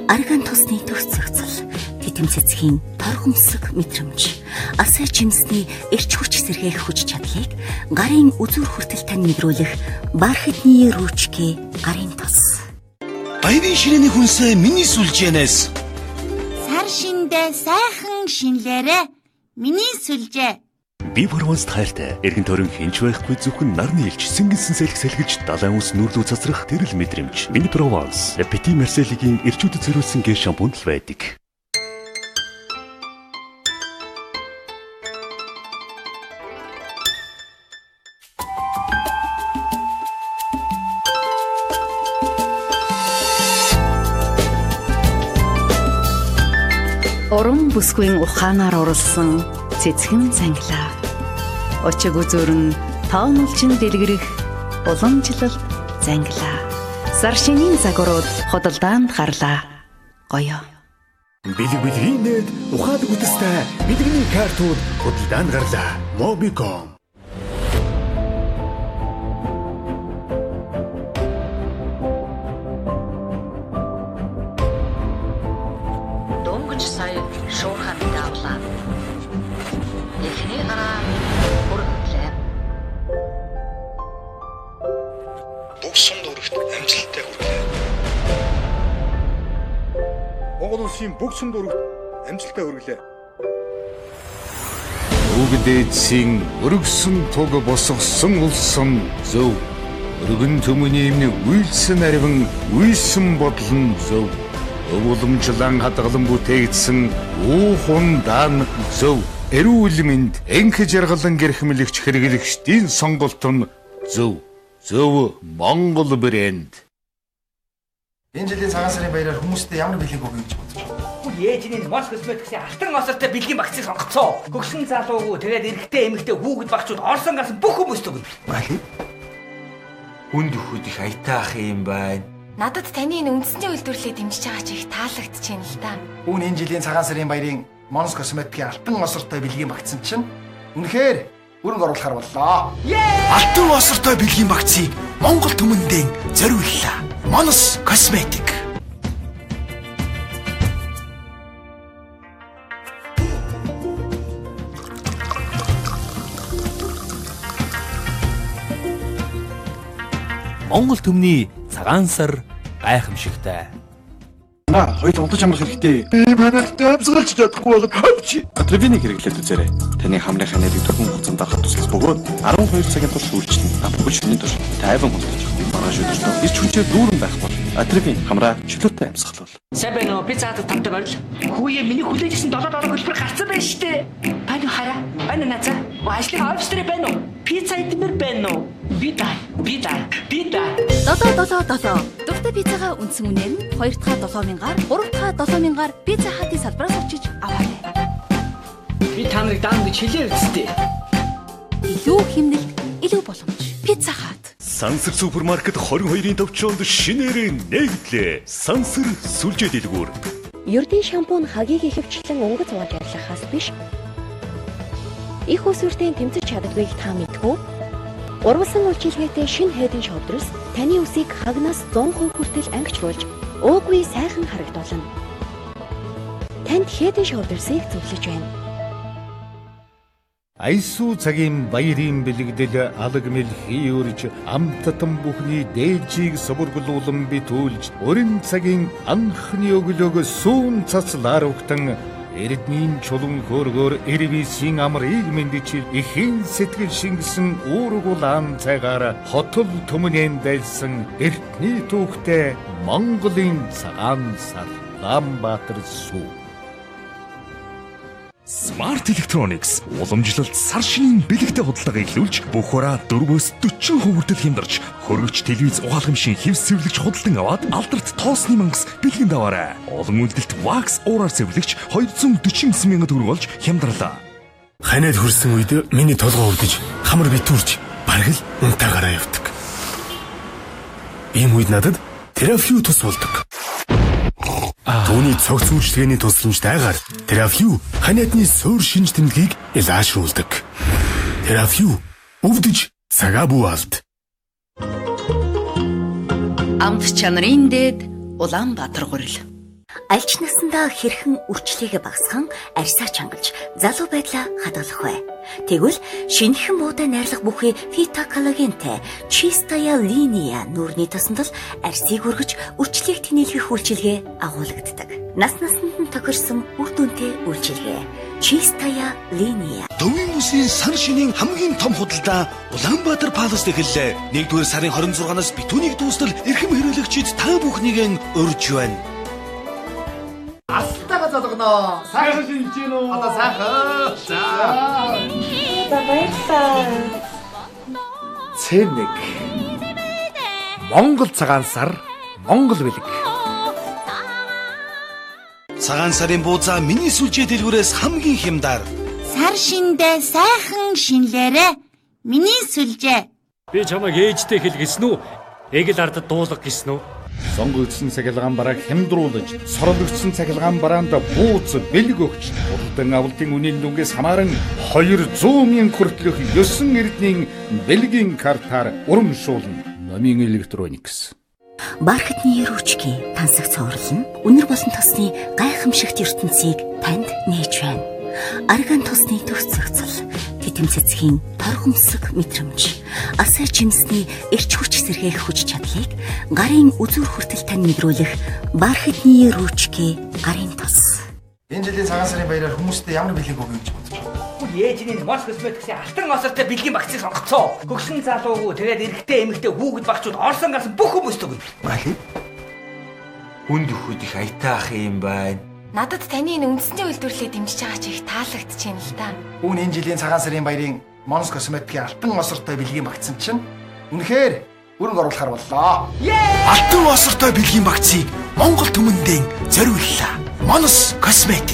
Арган тосны төгс зохицол, титэм цэцгийн торгомсог мэдрэмж, асаа жимсний эрч хүч сэргээх хүч чадлыг гарын үзүр хүртэл тань мэдрүүлэх бархатны рүүчки гарын тос. Баярын ширээний хүнсээ миний сүлжээнээс. Сар шиндээ сайхан шинлээрээ миний сүлжээ. Би Пrovence хайртай. Эргэн тойрон хинч байхгүй зөвхөн нарны элч сэнгэнсэн сэлх сэлгэж далайн ус нүрдүү цацрах тэрэл мэдрэмж. Миний Provence Petit Marseille-ийн эрчүүдэд зориулсан гээ шампунь л байдаг. Уран бүсгүйн ухаанаар урлсан цэцгэн цанглаа. Очиг үзүүрэн тоомолчин дэлгэрэх уламжлалт занглаа. Сар шинийн загварууд худалдаанд гарлаа. Гоёо. Бэлэг бэлгийн нэт ухаад үтстэй бидний картууд худалдаанд гарлаа. Mobicom. Дөнгөж сая шуурханд давлаа. Эхний гараа хүргэлээ. Бүгсэн дөрөвт амжилттай хүргэлээ. Монгол улсын бүгсэн дөрөвт амжилттай хүргэлээ. Бүгдээдсийн өргөсөн туг босгосон улсын зөв. Өргөн төмөний эмнэг үйлсэн ариван үйлсэн бодлон зөв. Өвөлмжлан хадгалан бүтээгдсэн уухун даан зөв. Эрүүл мэнд энх жаргалан гэрхмэлэгч хэрэглэгчдийн сонголт нь зөв. Зөв Монгол брэнд. Энэ жилийн цагаан сарын баяраар хүмүүстээ ямар бэлэг өгье гэж бодож байна. Үгүй ээжний Mongol Комментийн алтан осортой бэлгийн багцыг сонгоцоо. Хөгшин залуугүй тэгээд эрэгтэй эмэгтэй хүүхэд багчууд орсон гарсан бүх хүмүүст өгнө. Бали. Үнд өхөд их аятаах юм байна. Надад таны энэ үндэсний үйлдвэрлэлийг дэмжиж байгаа чи их таалагдчихээн л да. Үүн энэ жилийн цагаан сарын баярын Mongol Комментийн алтан осортой бэлгийн багцсан чинь үнэхээр өрөнгө оруулахар боллоо. Алтан осортой бэлгийн багцыг Монгол түмэндээ зориуллаа. Mongol Коммент. Монгол түмний цагаан сар гайхамшигтай. Хоёул унтаж амрах хэрэгтэй. Би мэнэлтэй амсгалж чадахгүй байгаад хавчи. Атрибинийг хэрэглээд үзээрэй. Таны хамрын найрыг түрхэн хугацаанд дарахад туслах бөгөөд 12 цагийн турш үйлчлэн амтгүй шөнийн турш тайван хөндлөж маргааш өдөртөө ирч хүнчээр дүүрэн байх бол атрибин хамраа чөлөөтэй амьсгал бол. Сайн байна уу? Би цаад тавтай барил. Хүүе миний хүлээжсэн $7 хөлбөр гарцсан байна шүү дээ. Байна хараа. Байна нацаа. Ажлын офстрэ байна уу? Пицца идмэр байна уу? Бида. 777. Дуртай пиццагаа үндсэн үнээр нь 2 дахь 7,000-аар, 3 дахь 7,000-аар пицца хатын салбараас авчиж аваарай. Би та нарыг даан гэж хэлээ үсттэй. Илүү хэмнэлт, илүү боломж. Пицца хат. Сансар супермаркет 22-ийн төвчөнд шинээр нэгдлээ. Сансар сүлжээ дэлгүүр. ердийн шампунь хагийг ихэвчлэн өнгөц ууж арилгахаас биш. Их усүртэй тэмцэж чаддгийг та мэдгүй. Урвалсан үйлчилгээтэй шинэ хайдын шовдрос таны үсийг хагнаас 100% хүртэл ангижруулж уугүй сайхан харагдуулна. Танд хайдын шовдросыг зөвлөж байна. Айсуу цагийн баярын бэлэгдэл алаг мэлхий өрж амттан бүхний дээлжийг соборглуулан битүүлж өрн цагийн анхны өглөөг сүүн цацлаар угтан эрдмийн чулуун хөөргөөр эрвисийн амрыг мэндич ихийн сэтгэл шингэсэн үүрэг улаан цагаар хотол төмнэн дайлсан эртний түүхтэй Монголын цагаан сар Улаанбаатар сүү. Smart Electronics уламжлалт сар шинийн бэлэгтэй худалдаага эхлүүлж бүх хураа 4-40% хүртэл хямдарч хөргөч телевиз угаалгамшийн хэвс цэвэрлэгч худалдан аваад алдарт тоосны мангас бэлгэнд аваарай. Олон үйлдэлт wax ураар цэвэрлэгч 249 мянган төгрөг болж хямдралаа. Ханаад хөрсөн үед миний толгой үрдэж хамар битүүрч бараг л унтаагаараа явдаг. Ийм үед надад терапиу тус болдог. Түүний цогц үйлчлэгээний тусламж дайгаар терапиу ханиадны суур шинж тэмдгийг илаашруулдаг. Терапиу өвдөж цагаа бууалд. Амт чанарын дээд Улаанбаатар гурил. Альч насандаа хэрхэн үрчлэгээ багасхан арьсаа чангалж залуу байдлаа хадгалах вэ? Тэгвэл шинэхэн буудай найрлах бүхий фита коллагентэй чистая линия нүрийн тосондол арьсыг өргөж үрчлэгийг тэнэлгэх үйлчилгээ агуулгаддаг. Нас насанд нь тохирсон үр дүнтэй үйлчилгээ чистая линия. Төвийн бүсийн сар шинийн хамгийн том худалдаа Улаанбаатар Паласт эхэллээ. 1-р сарын 26-наас битүүнийг дуустал эрхэм хэрэглэгчид та бүхнийг урьж байна. Астаага залгана. Сайхан шинж гин үү? Одоо сайхан. За баярлалаа. Цэник. Монгол цагаан сар, Монгол бэлэг. Цагаан сарын бууцаа миний сүлжээ дэлгүүрээс хамгийн хямдар. Сар шиндээ сайхан шинлээрэ. Миний сүлжээ. Би чамайг ээжтэй хэл гэсэн үү? Эгэл ардад дуулга гэсэн үү? Сонгогдсон цахилгаан барааг хямдруулж, соролгдсон цахилгаан бараанд бууц бэлэг өгч, худалдан авалтын үнийн дүнгээс хамааран 200 мянган хүртэлх 9 эрдний бэлгийн картаар урамшуулна. Номын электроникс. Бархатны ручки тансаг цуурлан өнөр болон тосны гайхамшигт ертөнцийг танд нээж байна. Арган тосны төгс зохицол, титэм цэцгийн торгомсог мэдрэмж, асар жимсний эрч хүч сэргээх хүч чадлыг гарын үзүүр хүртэл тань мэдрүүлэх бархатны ручки гарын тос. Энэ жилийн цагаан сарын баяраар хүмүүстээ ямар бэлэг өгөх юм бодож байна. Ээжийн Монгол Комментийн алтан осортой бэлгийн багцыг сонгоцсон. Хөгшин залуугүй тэгээд эрэгтэй эмэгтэй хүүхэд багчууд орсон гарсан бүх хүмүүст өгнө. Бали. Хүнд өхөд их аятай ах юм байна. Надад таны энэ үндэсний үйлдвэрлэлийг дэмжиж байгаа чи их таалагдж байна л да. Үүн энэ жилийн цагаан сарын баярын Монгол Комментийн алтан осортой бэлгийн багцсан чинь үнэхээр өрөнгө оруулахар боллоо. Алтан осортой бэлгийн багцыг Монгол түмэндээ зориуллаа. Mongol Коммент.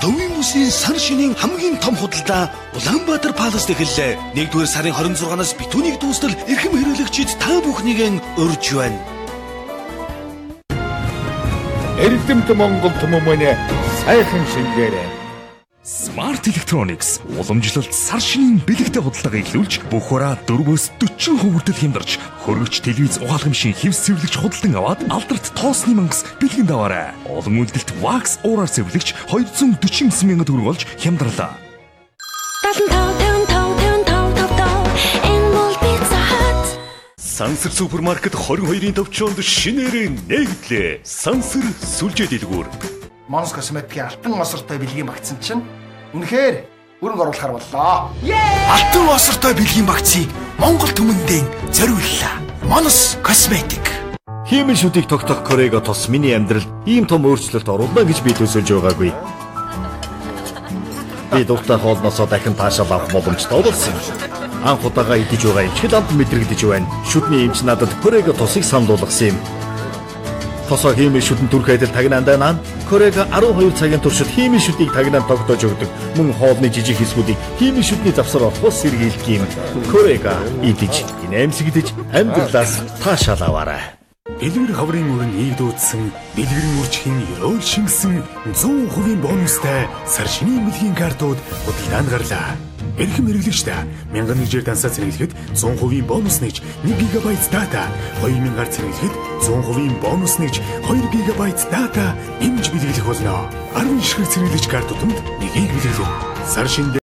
Төвийн бүсийн сар шинийн хамгийн том худалдаа Улаанбаатар Паласт эхэллээ. 1-р сарын 26-наас битүүнийг дуустал эрхэм хэрэглэгчид та бүхнийг урьж байна. Эрдэмт Монгол түмэн сайхан шингээрээ. Smart Electronics уламжлалт сар шинийн бэлэгтэй худалдаага эхлүүлж бүх хураа 4-40% хүртэл хямдарч хөргөч телевиз угаалгамшийн хэвс цэвэрлэгч худалдан аваад алдарт тоосны мангас бэлгэнд аваарай. Олон үйлдэлт wax ураар цэвэрлэгч 249 мянган төгрөг болж хямдралаа. 75 энэ бол Pizza Hut. Сансар супермаркет 22-ийн төвчөнд шинээр нэгдлээ. Сансар сүлжээ дэлгүүр. Монгол Комментийн алтан осортой бэлгийн багцсан чинь үнэхээр өрөнгө оруулахар боллоо. Алтан осортой бэлгийн багцыг Монгол түмэндээ зориуллаа. Mongol Коммент. Хиймэл шүдийг тогтоох Корего тус миний амьдралд ийм том өөрчлөлт оруулна гэж би төсөөлж байгаагүй. Би дуртай хоолноосоо дахин таашаал авах боломжтой болсон. Анх удаага идэж байгаа юм чил амт мэдрэгдэж байна. Шүдний эмч надад Корего тусыг санал болгосон юм. Тосоо хиймэл шүдэн түрх айдал тагнаанд байна. Корего 12 цагийн туршид хиймэл шүдийг тагнаанд тогтоож өгдөг. Мөн хоолны жижиг хэсгүүдийг хиймэл шүдний завсар орохоос сэргийлдэг юм. Корего идэж, инээмсэгдэж, амьдралаас таашаал аваарай. Дэлгэр хаврын өрн ийгдүүлсэн, дэлгэрэн үрчхийн өрөөл шингэсэн 100% бонустай сар шинийн бэлгийн картууд худалдаанд гарлаа. Эрхэм хэрэглэгчдээ 1000 нэрээр дансаа цэнэглэхэд 100% бонус нэж 1 ГБ дата, 2000-аар цэнэглэхэд 100% бонус нэж 2 ГБ дата нэмж бэлгэлэх болно. 10 ширхэг цэнэглэгч картууданд нэгийг бэлгэлэн. Сар шинэ